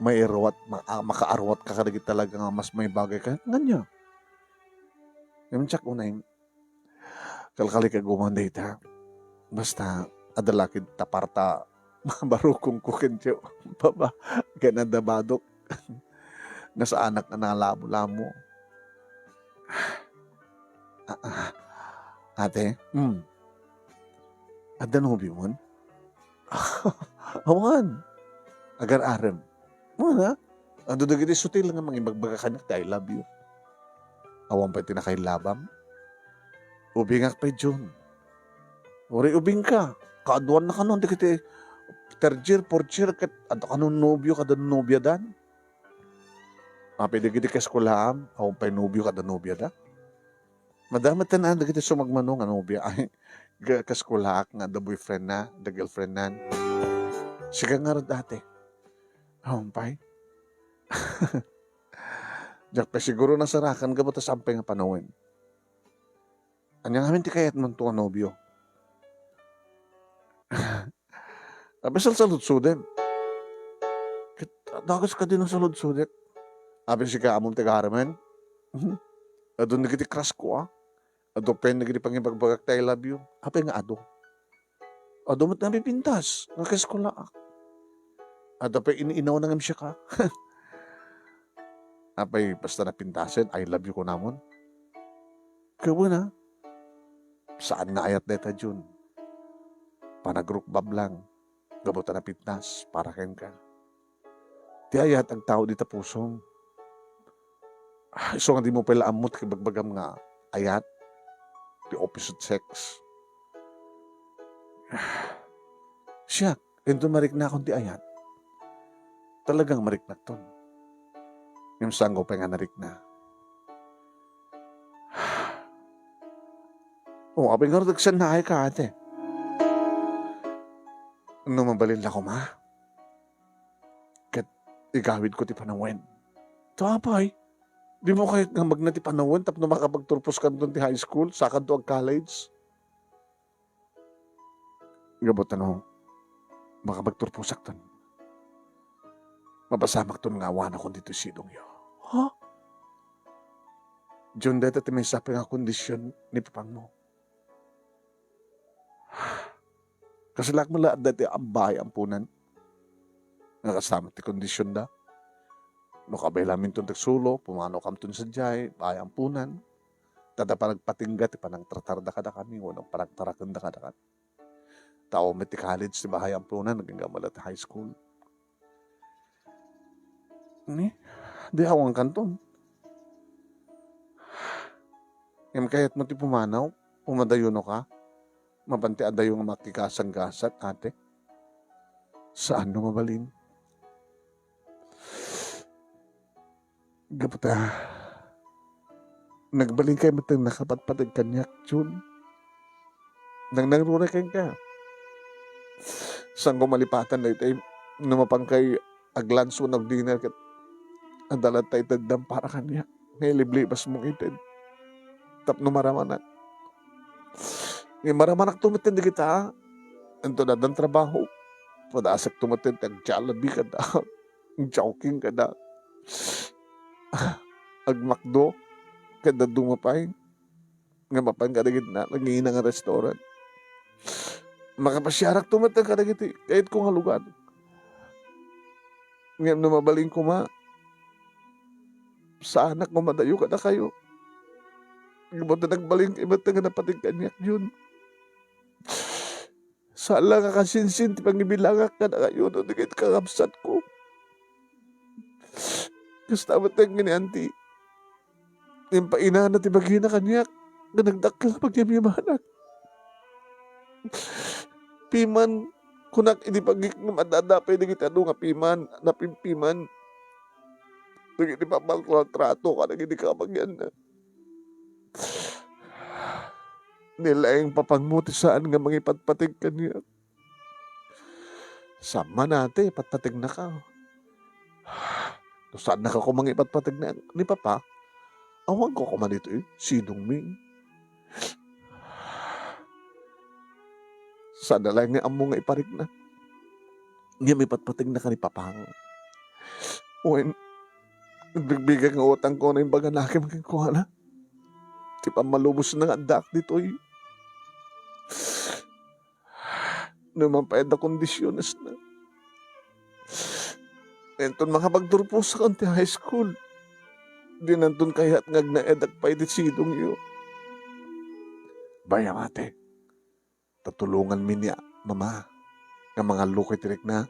may irwat, makaarwat ka kadagit talaga nga mas may bagay ka. Nganya. Yung tsak unay, kalkali ka gumanday ta. Basta, adalakid taparta, barukong kukin tiyo. Baba, gananda badok. Nasa anak na nalamo-lamo. Ate, ada nubi mo? Awan. Agar-arem. Muna, ando dagiti sutil nga mga magbaga kanak, I love you. Awan pa tinakay labam. Ubingak pa June. Uri ubing ka. Kaaduan na kanon, dagiti third year, fourth year, ato kanon nobyo, kada nobya dan. Mapili dagiti kaskulaam, awan pa nobyo, kada nobya da. Madami tanan, dagiti sumagmanong, nobya. Ay, kaskulaak nga, the boyfriend na, the girlfriend na. Siga nga rin dati. Awan pa Diyak pa siguro nasarakan ka ba ta sampay nga panawin. Anyang amin ti kayat man to nobyo. Abisal sa lutsuden. Dagas ka din sa lutsuden. Abis si ka among taga-haraman. Adon nagiti crush ko Ado pen nagiti pangibagbagak tayo love you. Apay nga ado. Ado mo't napipintas. Nakaskula Ado pa iniinaw na ngam siya ka. Apay basta napintasin, I love you ko namon. Kawa na. Saan nga ayat neta June? Panagrukbab lang. Gabutan na pintas, para ken ka. Ti ayat ang tao dita pusong. So nga di mo pala amot kay bagbagam nga ayat, the opposite sex. Siya, ito marik na akong di ayat. Talagang marik na ton. Yung sanggo pa nga narik na. Abay nga nagsan na ay ka ate. Ano mabalin la ko ma? Kat igawid ko ti panawen. Tapay, di mo kahit nga magnati panawen tapno makapagturpos ka doon ti high school, sakad to ag college. Gabot ano, makapagturposak ton. Mabasamak ton nga awan ako dito sidong yo. Ha? Diyon dito ti may sapi nga kondisyon ni papang mo. Kasalak mo lahat dati ang bahay ampunan. Nakasama ti kondisyon da. No kabay lamin itong tagsulo, pumano kam itong sadyay, bahay ampunan. Tada pa nagpatingga, ti panang tratarda kada kami, walang parang tarakanda kada kami. Tao may ti college, ti bahay ampunan, naging gamala ti high school. Di awang kanton. Ngayon kahit mo ti pumanaw, pumadayono ka, mabanti ada yung makikasanggasat, ate. Saan no mabalin? Gapata, nagbalin kayo matang nakapatpatag kanyak, Jun. Nang nangruna kayo ka. Saan ko malipatan na ito, numapang kay aglanso ng dinner kat adalat tayo tagdam para kanya. Ngayon liblibas mong itin. Tapno maramanak. Ngayon maramanak tumitin di kita. Ito na dan trabaho. Padasak tumitin, tag-jalabi ka da. Joking ka da. Agmakdo. Kada dumapay. Nga mapang ka na gitna. Nangingin nga restaurant. Makapasyarak tumitin ka na giti. Kahit kung halugan. Ngayon numabaling ko ma. Sa anak mo madayo ka na kayo. Ngayon na nagbaling ibat nga napating kanyak yun. Sala ka kasinsin, ti pangibilangak ka na kayo, no, nagit kakapsat ko. Kasi tamat ang gini-anti. Yung paina na ti bagina kanyak, na nagdakla pagyamimanak. Piman, kunak hindi pagik na madadapay na kita nga piman, napimpiman. Nagiti pa trato ka, nagiti ka magyan na. Nilaing papangmuti saan nga mangipatpatig ka niya. Sama natin, ipatpatig na ka. Saan na ka ko mangipatpatig na ni Papa? Awang ko man ito Sidong Ming. Saan na lang nga amo nga iparig na. Nga may patpatig na ka ni Papa. When, nagbigay nga utang ko na yung baga na aking magkikuha na. Di pa malubos na nga dak dito naman pa edda kondisyones na. Enton makapagturpos sa konti high school. Di nandun kaya't ngag na edak pa sidong yo. Bayang ate, tatulungan mi niya, mama, nga mga lukay tirik na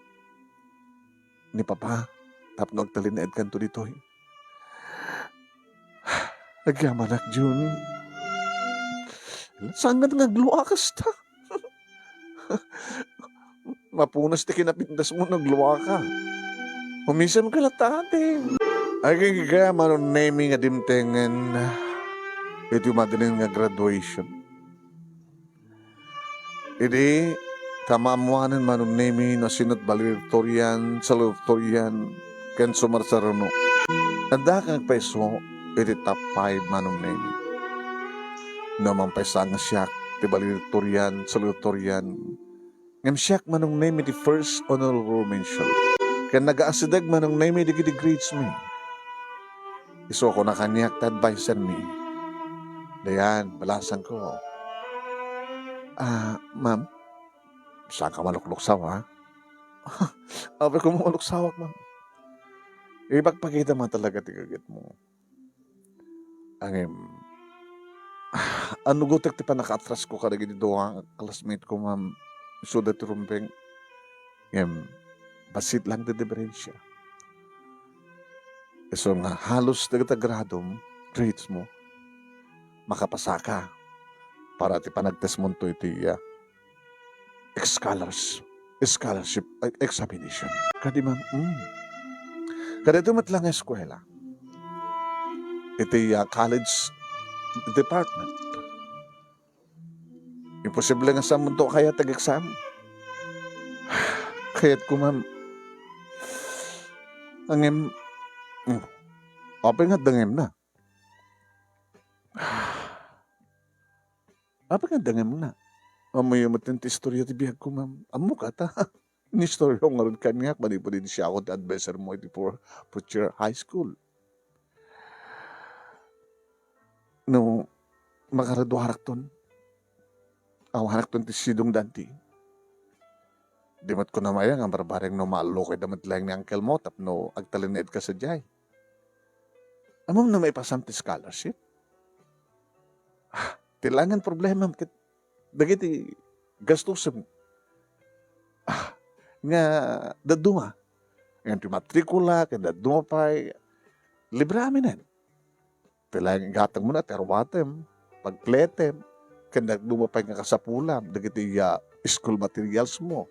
ni Papa, tapno agtalin na edkan to dito Nagyamanak, Jun. Saan nga nagluakas ta? Mapunas ti kinapindas mo nagluwa ka. Humisam ka lang tate. Ay kaya manon naming nga dimtengen. Ito yung madaling nga graduation. Idi, tamamuanan manon naming na sinot valedictorian, salutatorian, ken sumarsarano. Nanda kang peso, iti top 5 manong name. Naman pa nga siyak, ti valedictorian, salutatorian. Ngam siyak manong name iti first honorable mention. Kaya nag-aasidag manong name iti grades me. Iso ko na kanyak ta advisor me. Dayan, balasan ko. Ma'am, saan ka malukluksaw ha? Abe ko mo maluksawak ma'am. Ipagpakita mo talaga ti kagit mo. Ano gutek ti pa naka-atras ko kada gini doang classmate ko ma'am suda ti rumpeng basit lang ti diferensya. So nga halos nagtagradom grades mo makapasa ka para ti panagtes mo to iti scholarship examination. Kadi man, kada dumat lang ang eskwela, iti college department. Imposible nga sa mundo kaya tag-exam. Kaya't ko ma'am, angem, apay nga dangem na. Apay nga dangem na. Amoy matin ti istorya ti biyag ko ma'am. Amo ka ta. Ni istorya ko nga rin kanyak. Manipo din siya ako ti advisor mo iti for future high school. No, makaradwarak ton. Awarak ton ti sidong danti. Dimat ko na maya nga barbareng no maalo kay damat lang ni uncle mo tapno agtalinid ka sa jay. Amam na may pasam ti scholarship. Tilangan problema kit dagiti gastusan nga daduma nga ti matrikula ken daduma pay libre aminan. Tilangan gatang mo na terwatem pagpletem ken daduma pay nga kasapulam dagiti school materials mo.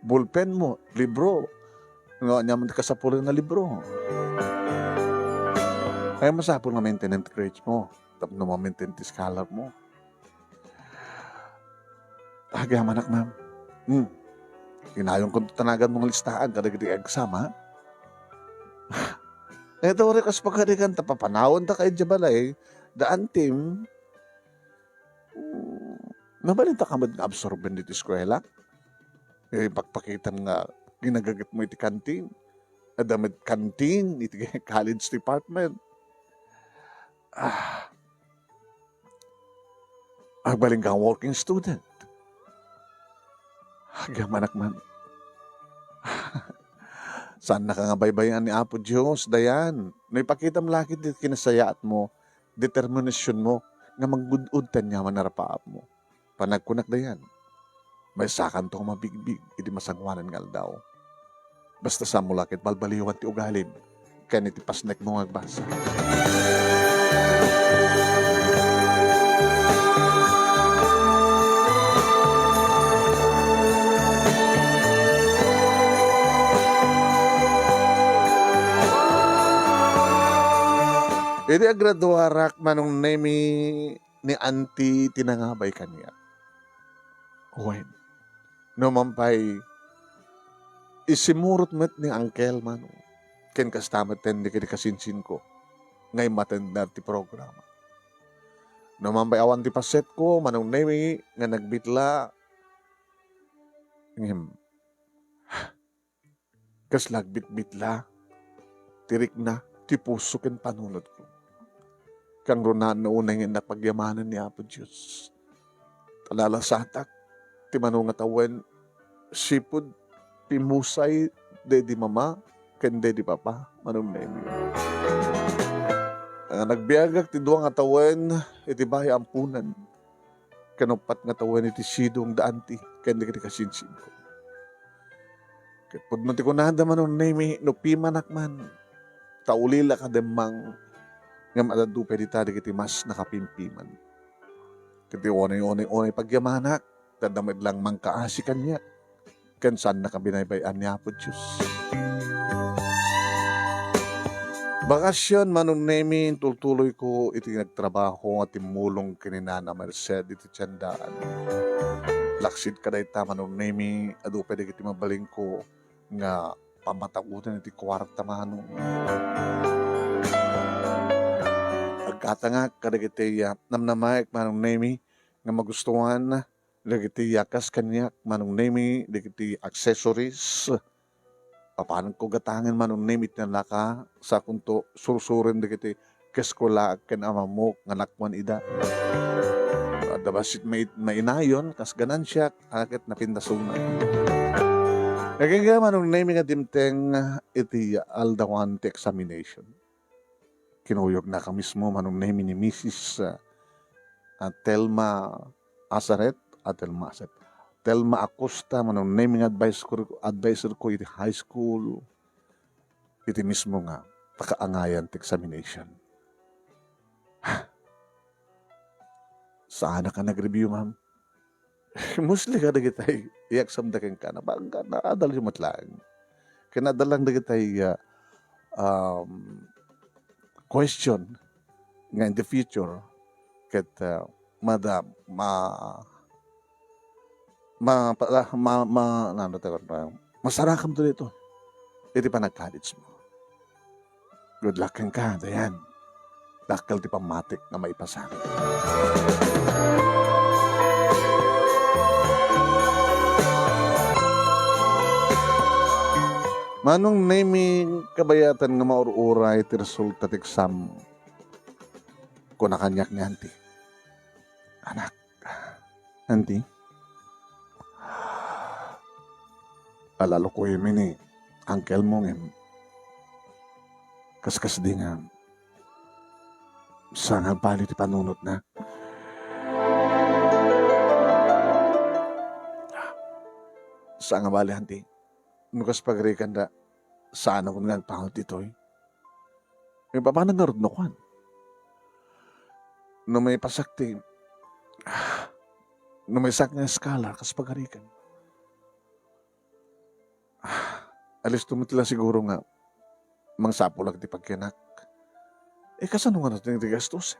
Bullpen mo, libro. Nga naman kasapulan na libro. Kaya masapol nga maintenance grades mo. Tapos na ma-maintain ti scholar mo. Agaman anak ma'am. Kinayong kong tanagan mong listahan kada giti exam ha. Ito rin kas pagkadikan tapapanawon ta kay Jabalay. Daan team. Nabalita ka ba absorben dito eskwela? Pagpakitan nga ginagagat mo iti kantin. Adamit kantin iti college department. Agbaling kang working student. Agamanak man. Saan na ka nga baybayan ni Apo Diyos, Dayan? Naipakita mo laki di kinasayaat mo, determinasyon mo, nga maggudud niya manarapaap mo. Panagkunak Dayan. May sakan to mabigbig, iti masangwanan nga daw. Basta sa mulakit balbaliwan ti ugalim, kaya iti pasnek mo agbasa. Iti agraduarak manong nemi ni auntie tinangabay kaniya. When? No mampay isimurot met ni uncle man. Ken kastamat ten di kasinsin ko. Ngay matenda ti programa. No mampay awan ti paset ko manong nemi nga nagbitla. Ngem. Kas lagbit-bitla. Tirik na ti puso ken panunod ko. Kang runan na unang napagyamanan ni Apo Diyos. Talala sa atak, ti manong atawan, sipod, pimusay, dedi mama, ken dedi papa, manong nemi. Nagbiagak ti duwang atawan, iti bahay ampunan. Kanupat nga atawan iti sidong daanti, ken di kasinsin ko. Kapag ti kunada manong nemi, no pimanak man, taulila ka demang, nga madadu pwede tadi kiti mas nakapimpiman. Kiti onay pagyamanak, tadamid lang mangkaasi kanya, kan saan nakabinaybayan niya po Diyos. Bakasyon manong nemi, tultuloy ko iti nagtrabaho at timulong kininana Merced iti tiyandaan. Laksid ka dahi ta manong nemi, adu pwede kiti mabaling ko nga pamatakutan iti kwarta manong. Agkatangak kadagiti namnamayek manong nemi nga magustuhan dagiti yakas kanyak manong nemi dagiti accessories papanan ko gatangan manong nemi tinalaka sa kunto sursurin dagiti keskola ken amamok nga nakwan ida dabasit mainayon kas ganansya akit napindasunan naging manong nemi nga dimteng iti aldawan ti examination. Kinuyog na ka mismo manong nemi ni Mrs. Telma Asaret at Telma Acosta manong nemi nga advisor ko iti high school iti mismo nga pakaangayan ti examination. Saan ka nag-review, ma'am? Mostly ka na kitay i-exam da ka na bangga na adal yung matlaan. Kinadalang na kitay question nga in the future ket mada ano tayo pa masarakam to dito. Iti pa nag-college mo. Good luck kang ka, dayan. Dakal ti pamatik na maipasa. Manong naming kabayatan nga maururay ti resulta ti exam ko na kanyak ni auntie. Anak, auntie, alalo ko yun ni uncle mo ngem. Kaskas di nga sa nga bali ti panunot na. Sa nga bali, auntie. Nukas pagrikan da, saan ako nagpangot dito eh. Yung paano narod no kwan? No may pasakti, no may sak nga skala, kas pagarikan. Alis tumitila siguro nga, mangsapo lang di pagkinak. Kasano nga natin yung gastos?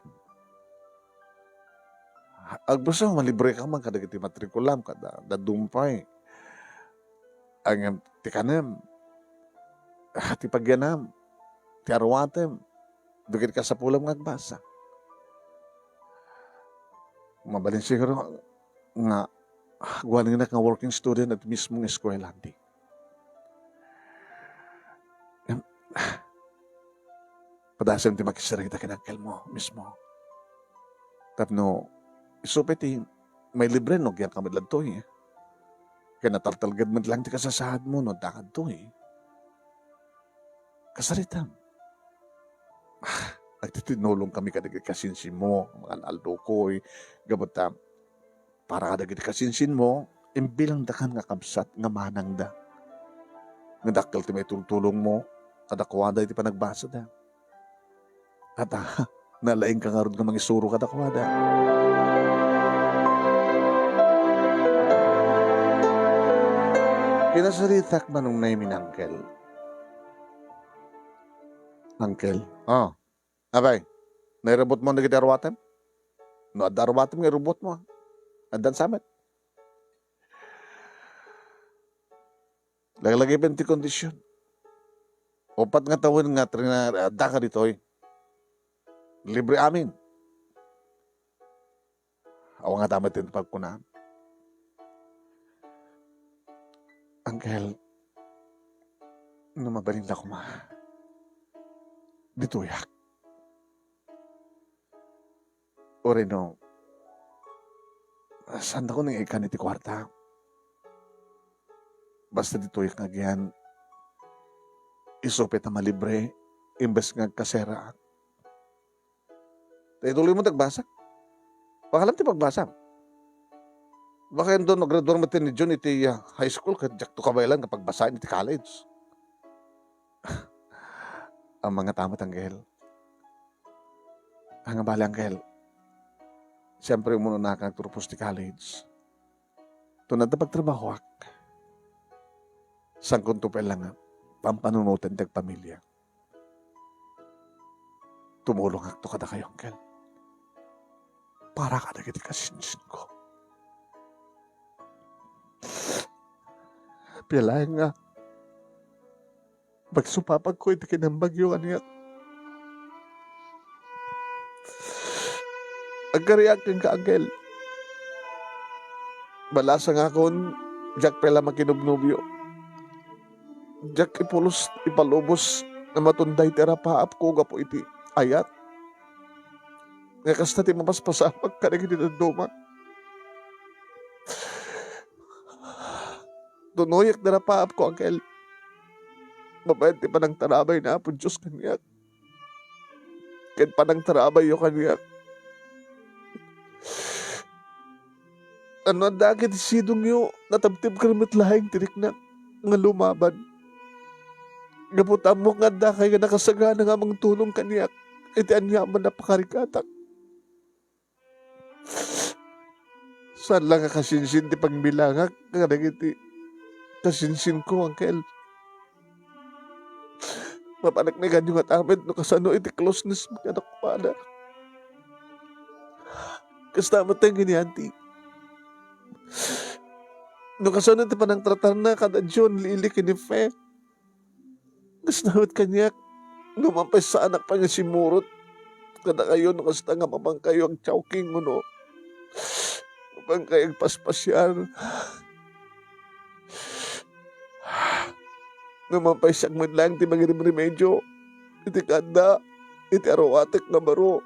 Agbasa, malibre ka man, kada kiti matrikulam, kada dumpay. Ang ti kanem, ti pagyanam, ti arwatem, dukit ka sa pulam ngagbasa. Mabalin siguro nga gwaling na nga working student at mismong eskwela di. Padasam ti makisarita kinangkel mo mismo. Tapno, isupiti, may libre no, kaya kamadlad to eh. Kaya nataltalgad man lang ti kasasahad mo, no, dakad to eh. Kasaritam. Nagtitinulong kami kadagit kasinsin mo, mga aldo ko eh. Gabata, para kadagit kasinsin mo, imbilang dakan nga kamsat, nga manang da. Nga dakal ti may tultulong mo, kadakwada iti panagbasa da. At nalaing ka nga ron nga mangisuro kadakwada. Kinasaritak man nung naimin uncle. Uncle? Oh. Abay, nairabot mo na kita arwatem? No, ad arwatem nga robot mo. Adan samet. Laglagay pa ti kondisyon. Opat nga tawin nga ada ka dito eh. Libre amin. Awa nga tamat yung pagkunaan. Uncle, mabalin na ko ma. Dito yak. O no, saan ako nang ikan iti kwarta? Basta dito yak nagyan, isupit na malibre, imbes nga kasera. Tayo tuloy mo tagbasa. Pakalam ti pagbasa. Baka yun doon, graduar matin ni John iti high school, kadyak to kabaylan kapag basahin iti college. Ang mga tamat anggel. Ang bali anggel. Siyempre muna nakakagturupos ti college. Tunad na pagtrabahwak. Sang kuntupel lang pampanunutan tag pamilya. Tumulong akto kada kayo anggel. Para ka na kiti kasinsin ko. Pialayan nga. Magsupapag ko iti kinambagyo kaniyak. Agkariyak kang kaagel. Balasa nga kon, Jack pela makinubnubyo. Jack ipalubos na matunday terapaap ko gapo iti ayat. Nga kasta ti mapaspasapag ka na kinidaduma. Tunoyak na rapaap ko, Uncle. Mabait ti panang tarabay na po Diyos kanyak. Kahit panang tarabay yo kanyak. Ano ang dagit sidong yo, natabtib ka naman lahing tirik na nga lumaban. Gabutan mo nga da kaya nakasagana nga mang tulong kaniyak. Iti anyaman na pakarikatak. Saan lang nga kasinsin ti pagbilangak nga iti kasinsin ko, Uncle. Mapanagnagan yung atamid no kasano iti closeness mo ka nakupada. Kasta mo tayong ginianti. No kasano iti panang tratar na kada John lilik ni Fe. Kasnawat kanyak lumampay sa anak pa niya si Murot. Kada kayo no kasta nga mapang kayo ang chowking mo no. Mapang kayo ang paspasyan. Lumampay siyang madlang ti magirim remedyo. Iti kada, iti arawatek na baro.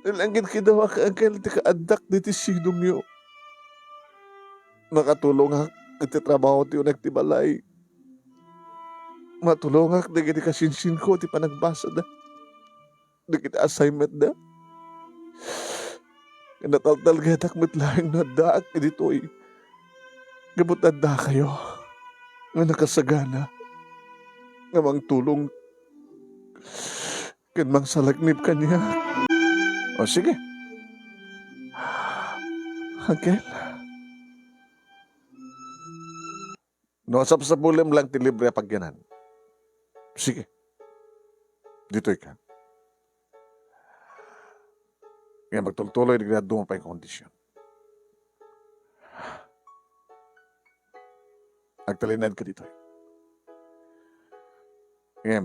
Nalangin kinawa ka Uncle ti kaadak di ti sinong niyo. Makatulong ha iti trabaho ti unag ti balay. Matulong ak di kasinsin ko ti panagbasa da. Di kita assignment da. Nataltal gatak mitlaing na daak editoy. Gabutan da kayo. Nga nakasagana. Nga mang tulong. Kan mang salagnip kanya. O sige. Uncle. Nosap sa bulim lang ti libre pagyanan. Sige. Dito'y ka. Kaya magtultuloy na ginado mo pa yung kondisyon. Agtalinad ka dito. Kaya,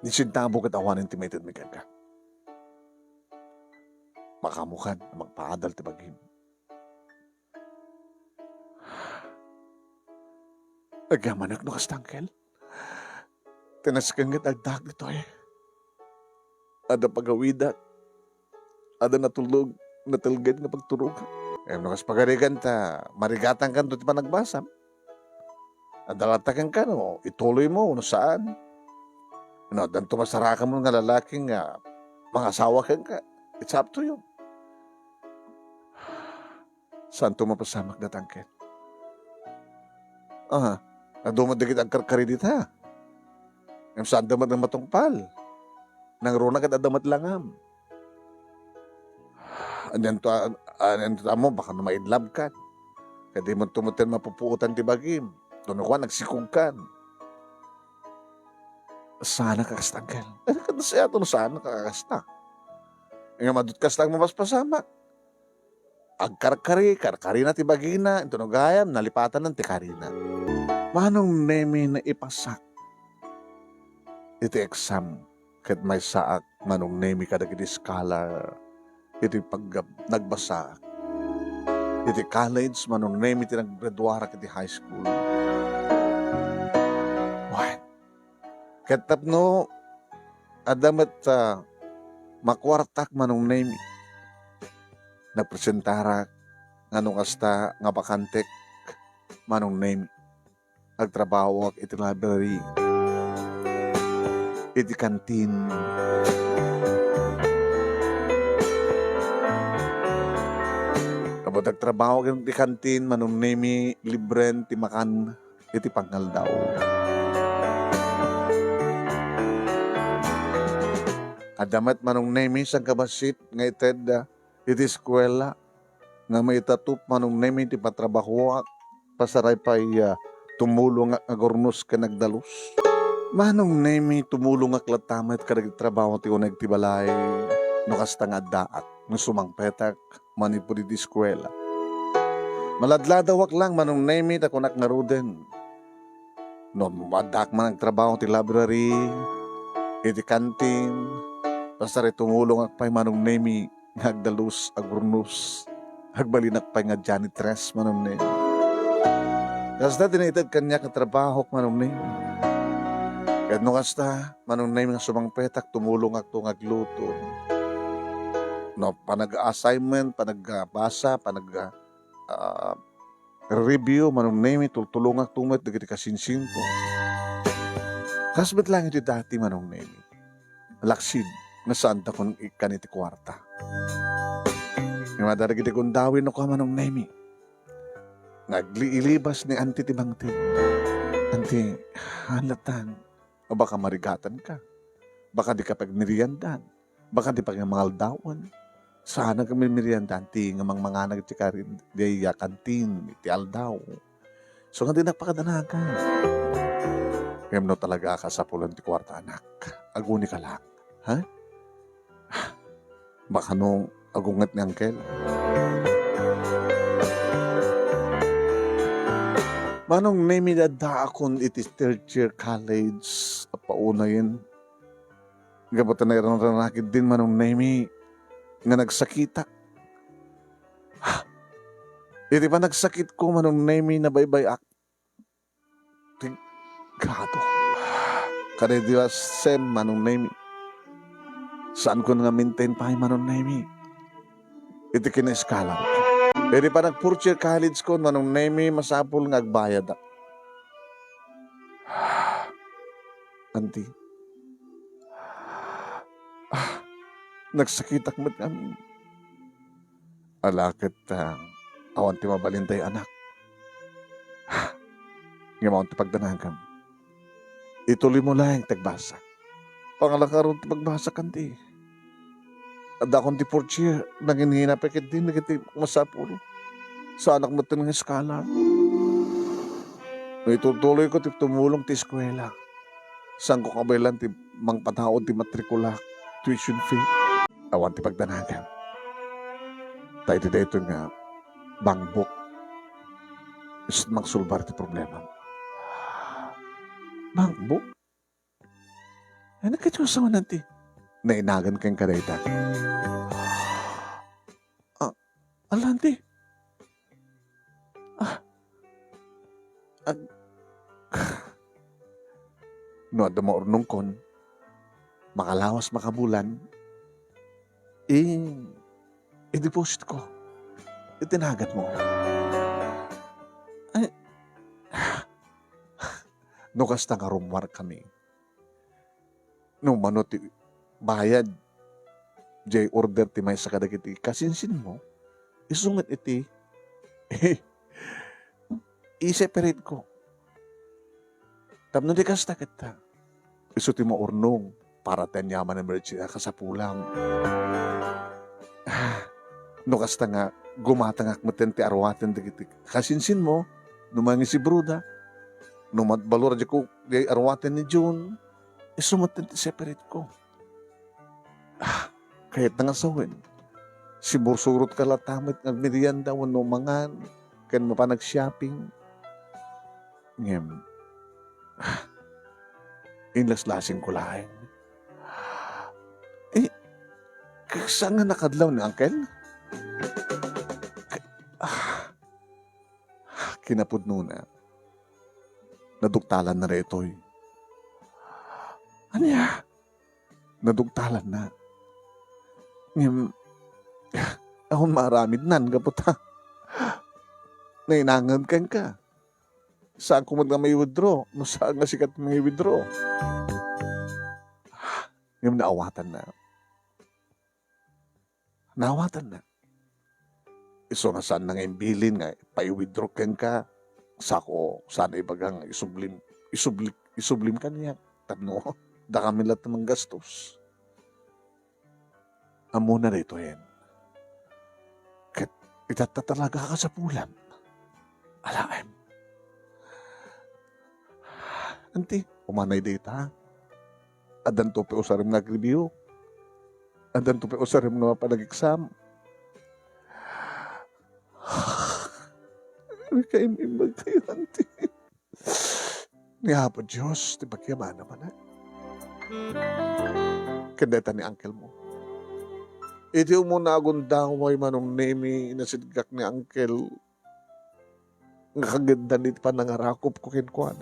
nisintabo ka tawanin intimated mi ka. Makamukan, magpaadal ti bagim. Agamanak no kastangkel. Tinaskangat agdag dito eh. Ada pagawidat. Ada natulog, natalgad na pagturog. Eh, nakas pagarigan ta, marigatan kan to ti panagbasam. Adalatakan ka no, ituloy mo no saan. No, danto masarakan mo nga lalaking mga asawa ka. It's up to you. Saan to mapasamak na tangket? Nadumadigit ang karkari dito ha. Yung saan damat ng matungpal. Nang runa kat adamat langam. Anyan to mo, baka na maidlab ka. Kaya di mo tumutin mapupuutan ti bagim. Doon ako nagsikog ka. Sana kakastangkel. Ano siya ito sana kakasta? Nga madut kastang mapaspasamak. Karkari na ti bagina. Ito no gayam, nalipatan ng ti karina. Manong nemi na ipasak. Iti exam. Kat may saak, manong nemi kadag iti scholar. Iti pag nagbasa. Iti college, manong nemi iti naggraduara iti high school. What? Katap no, adamat makwartak manong nemi. Nagpresentara nga nung kasta nga bakantek manong nemi. Agtrabaho ak iti library. Iti kantin. Kapag nagtrabaho ka iti kantin, manong nemi, libren, ti makan, iti pangaldaw. Adamat manong nemi, sang kabasit, nga ited, iti eskwela, nga may tatup manong nemi, ti patrabaho, pasaray pa'y tumulong nga agornos ka nagdalus. Manong nemi tumulong nga klatamet ka nagtrabaho ti unag ti balay no kasta nga daak no sumangpetak manipo di eskwela. Maladladawak lang manong nemi ta kunak nga ruden. No madak man nagtrabaho ti library, iti kantin, basta rin tumulong akpay manong nemi ngagdalus agurnos, agbalinak pay nga janitress manong nemi. Kasta tinitad kanya katrabaho manong nemi. Kahit no kasta, manong nemi nga sumangpetak, tumulong ak agluto. No, panag-assignment, panagbasa, review, manong nemi, tultulong ak tumet, dagiti kasinsin ko. Kasbet lang iti dati manong nemi. Laksid, nga saan ta kung ikan iti kwarta. Nga madaragiti kung dawin no ka manong nemi. Nagliilibas ni Auntie Tibangtin. Anti, halatan. O baka marigatan ka. Baka di ka pagmeriendan. Baka di pa nga mangaldawan. Sana kami meriendan. Ti nga mga nagtikarin. Di kantin. Ti aldaw. So nga di nagpakadanagan. Kaya mo talaga ka sa pulan ti kwarta anak. Aguni ka lang. Ha? Baka nung agungat ni Uncle. Manong name da akon iti third year college. Pauna yun. Gabata na ranakit din manong name nga nagsakita. Iti pa nagsakit ko manong name na baybayak. Gado. Kada Diyos sem manong name. Saan ko nga maintain pa manong name? Iti kineskala ko. Iti pa nag-fourth year college ko manong name masapul nga agbayad. Auntie. Nagsakitak mo't kami. Alakit awan ti mabalintay anak. Ngayon ti pagdanagam. Ituloy mo lang tagbasa. Pangalakaroon ti pagbasa kanti. At akong ti fourth year, nanginhina pekit din, nagiti masapul. Sa anak mo ti ng eskala. Itutuloy ko ti tumulong ti eskwela. Saan ko kabaylan ti mangpataod ti matrikula, tuition fee. Awan ti pagdanagan. Tayo ti dito nga, bangbok. Is magsulbar ti problema. Bangbok? Ano ka Diyos sa mananti? Nainagan kang kareta. Alanti. No, ada mo ornong kon, makalawas makabulan, i-deposit ko. Itinagat mo. Ay, no kasta nga rumwar kami. No manot bayad, jay order ti may sakadagiti, kasinsin mo, isungat iti, i-separate ko. Tapno di kasta kita. Iso ti mo urnong para tanyaman ng emergency kasapulang. No kasta nga gumatangak mo ti arwaten digiti. Kasinsin mo, numangi si Bruda, numatbalor di ko di arwaten ni June, iso mo ti separate ko. Kahit nangasawin, si bursurot ka latamit ng merienda o mangan, kan mo pa nag-shopping. Ngem, inlaslasing ko laing. Saan nga nakadlaw ni Uncle? Kinapudno na. Nadugtalan na reto'y. Ano ya? Nadugtalan na. Ngem, akong maramid nan, kaputa. Nainangan kang ka. Saan ko magna may withdraw? Saan nga sikat may withdraw? Ngem, naawatan na. Naawatan na. Iso nga saan na nga imbilin nga, pa-withdraw kang ka. Sako, sana ibagang isublim ka niya. Tano, da kami lahat ng gastos. Amo na rito yan. Kat itatatalaga ka sa pulan. Alaim. Anti, umanay data. Adan to pe usarim nag-review. Adan to pe usarim na mapanag-exam. Kaimimag kayo, Auntie. Niya po Diyos, di ba kiyama naman na? Kandeta ni Uncle mo. Iti mo na agundaway manong nemi inasidgak ni Uncle. Nakaganda nito pa nangarakop ko kinkuan.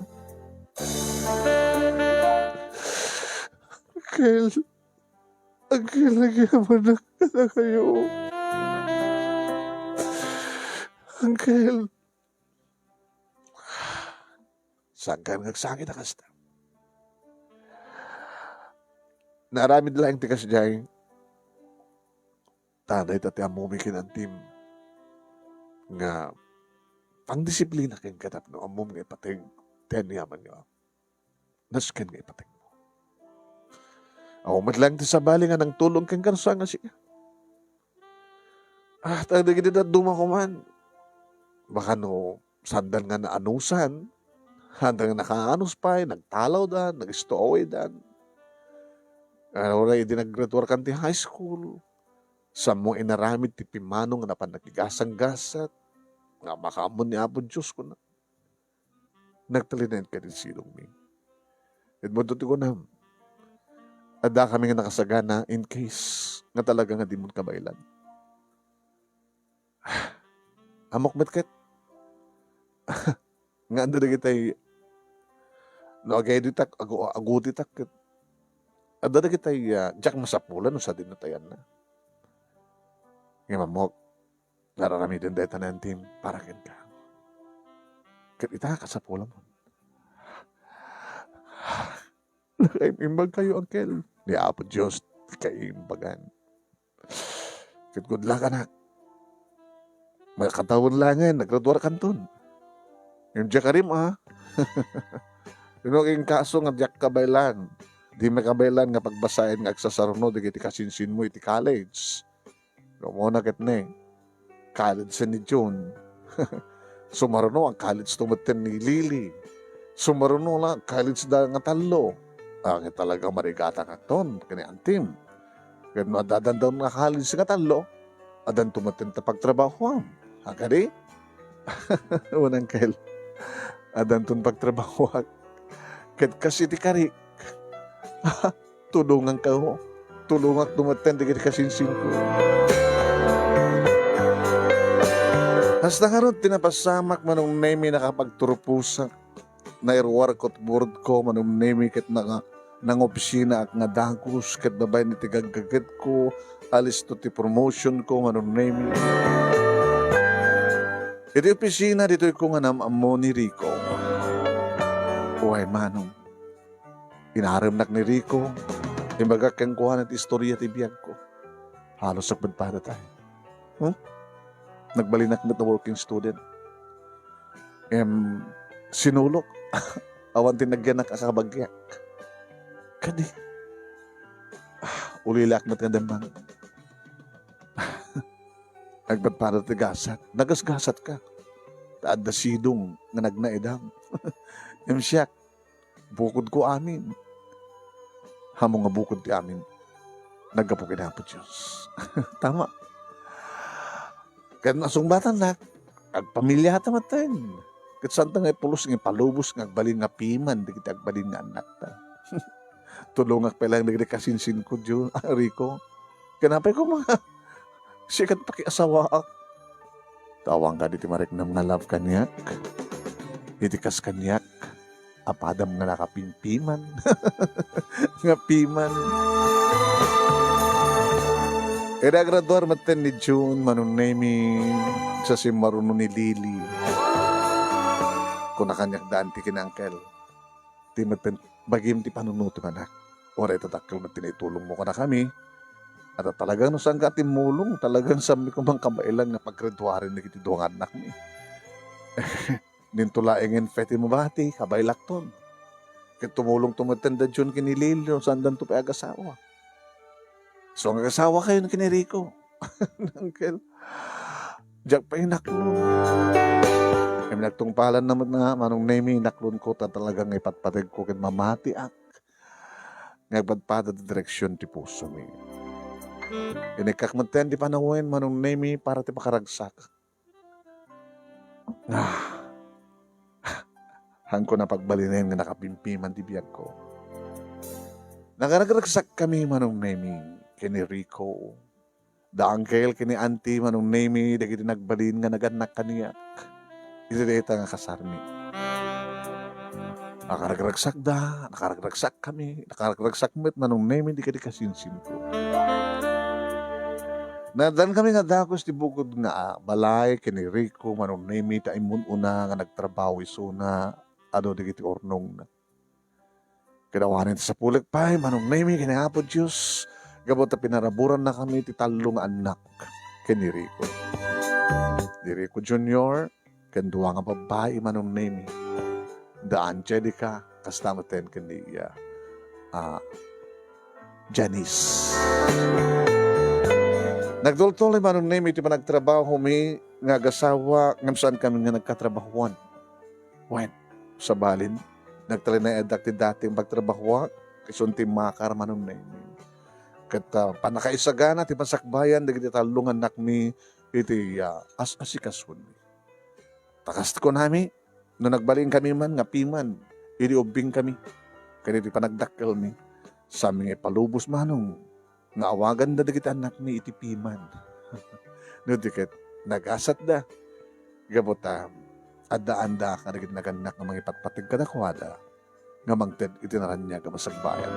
Uncle, nagyamanak ka na kayo. Uncle. Saan ka nagsakit na kasta? Naramid lang yung tikas dyan. Tanay tati amumi kinantim. Nga, pang disiplina kin katap no amum nga pating ten yaman niyo. Nasken nga ipatek mo. Ako matlang ti sa bali nga ng tulong kang karsa nga siya. Tanda gini na dumakuman. Baka no, sandan nga naanusan. Handa nga nakaanus pa, nagtalaw dan, nag-stowaway dan. Wala hindi nag-graduar kan ti high school. Sa mo inaramid ti pimano nga napan nagigasang-gasat. Nga makamon ni Apo Diyos ko na. Nagtalinayin ka din silong mi. Edmundo ti ko na. Ada kami nga nakasagana in case nga talaga nga di mo kabailan. Amok matket. Nga ando na kita'y no agay ditak, aguti tak. Ada na kita'y jak masapulan no sa dinatayan na. Nga mamok, nararami din dahil tanan team para kin ka. Kat ita kasapulan mo. Nakaimbag kayo, Uncle. Ni Apo Diyos, kaimbagan. Kat good luck, anak. Magkatawon langan, naggraduar kanton. Yung Jakarim, Yung king kaso nga Jack kabailan. Di may kabailan nga pagbasahin nga agsasarno, di kiti kasinsin mo iti college. Lumuna kat ne. College sa ni June. Sumaruno ang college tumaten ni Lily. Sumaruno lang college da nga talo. Ang talaga marigata kakton, kani antim. Kaya madadan daw nga college nga talo. Adan tumaten ta pagtrabaho. Hakari? Unang kail. Adan tun pagtrabaho. Kat kasi ti karik. Tulungan ka ho. Tulungak tumaten di kiti kasinsin ko. Hasta nga ron, tinapasamak manong nemi nakapagturupusak. Nairwar ko't board ko, manong nemi kat nang opisina at nga dagos, kat babay ni tigagagat ko, alis to ti promotion ko, manong nemi. Iti opisina, dito ko nga namamo ni Rico. Uy, manong. Inaramnak ni Rico. Imbaga kang kuha na't istorya ti biyag ko. Halos sakbad para tayo. Nagbalinak na working student. Sinulok. Awan tinagyan na kakabagyak. Kadi. Ulilak na tindambang. Nagpadpada ti gasat. Nagasgasat ka. Taad da sidong nga nagnaedam. Siyak. Bukod ko amin. Hamo nga bukod ti amin. Nagkapukid po Diyos. Tama. Kaya nasungbatan na, agpamilya tamatan. Kat santa nga pulos nga palubos nga agbalin nga piman, di kita agbalin nga anak ta. Tulungak pa lang nagre-kasinsin ko, Rico. Kanapay ko mga, sikat pakiasawa ak. Tawang ka diti mariknam nga love kanyak. Itikas kanyak. Apadam nga nakapimpiman. Nga piman. Graduar maten ni June, manong nemi sa si maruno ni Lily. Kung nakanyak daan ti kinangkel. Ti maten, bagim ti panunuto anak. Ora itatakal matin itulong mo ka na kami. At talagang no saan ka timulong, talagang sabi ko mang kabailan nga paggraduarin ni kiti duwang anak mi. Nintulaingin feti mo bati, kabailak ton. Kaya tumulong tumaten da June kini Lily, saan dan to pa agasawa. So, ang asawa kayo ng kiniriko. Uncle. Diyak pa inaklon. Kaya nagtungpalan naman na manong nemi inaklon ko ta talagang ipatpatid ko kin mamati ak. Nagpadpada di direksyon ti puso mi. Inikakmanten di panawin manong nemi para ti pakaragsak. Hang ko na pagbalinin nga nakapimpiman di biyag ko. Nakaragsak kami manong nemi. Kini Rico. Da uncle, kini auntie, manong nemi, dagiti nagbalin nga naganak kaniyak. Isideta nga kasarmi. Nakaragsak da, nakaragsak kami, nakaragsak met, manong nemi, di ka di kasinsin ko. Nadan kami nga dakos ti bukod nga balay, kini Rico, manong nemi, ta imun una nga nagtrabaho isuna, digiti ornong na. Kinawanin sa pulag pa, manong nemi, kinahapo Diyos, gabot na pinaraburan na kami ti talong anak kini Rico. Di Rico Jr. Kanduwa nga babae manong nemi. da Angelica, kastamoten kani Janice. Nagdultuloy manong name iti panagtrabaho mi nga gasawa ngam saan kami nga nagkatrabahuan. Wen, sa balin, nagtali na edak ti dating pagtrabaho kisunti makar manong name. Kat panakaisagana ti pasakbayan dagiti talungan nakmi iti asikasun. Takas ko nami, no nagbaling kami man nga piman, iti ubing kami. Kaya iti panagdakkel mi, sa aming ipalubos manong, nga awagan da dagiti anak mi iti piman. No diket, nagasat da. Gabuta, adaan da ka dagiti naganak nga mga ipatpatig kadakwada, nga mangted iti naranya ka masagbayan.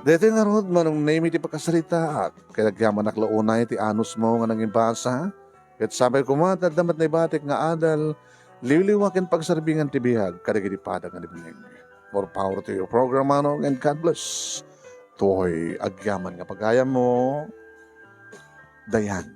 Dito nga rod, manong name iti pagkasalita at kaya nagyaman naklaunay iti anus mo nga nanging basa. At sabi ko mga damat na ibatik nga adal, liliwakin pagsarbingan ti bihag, kadagiti padang nga nibinig. More power to your program, manong, and God bless. To'y agyaman nga pagaya mo, Dayan.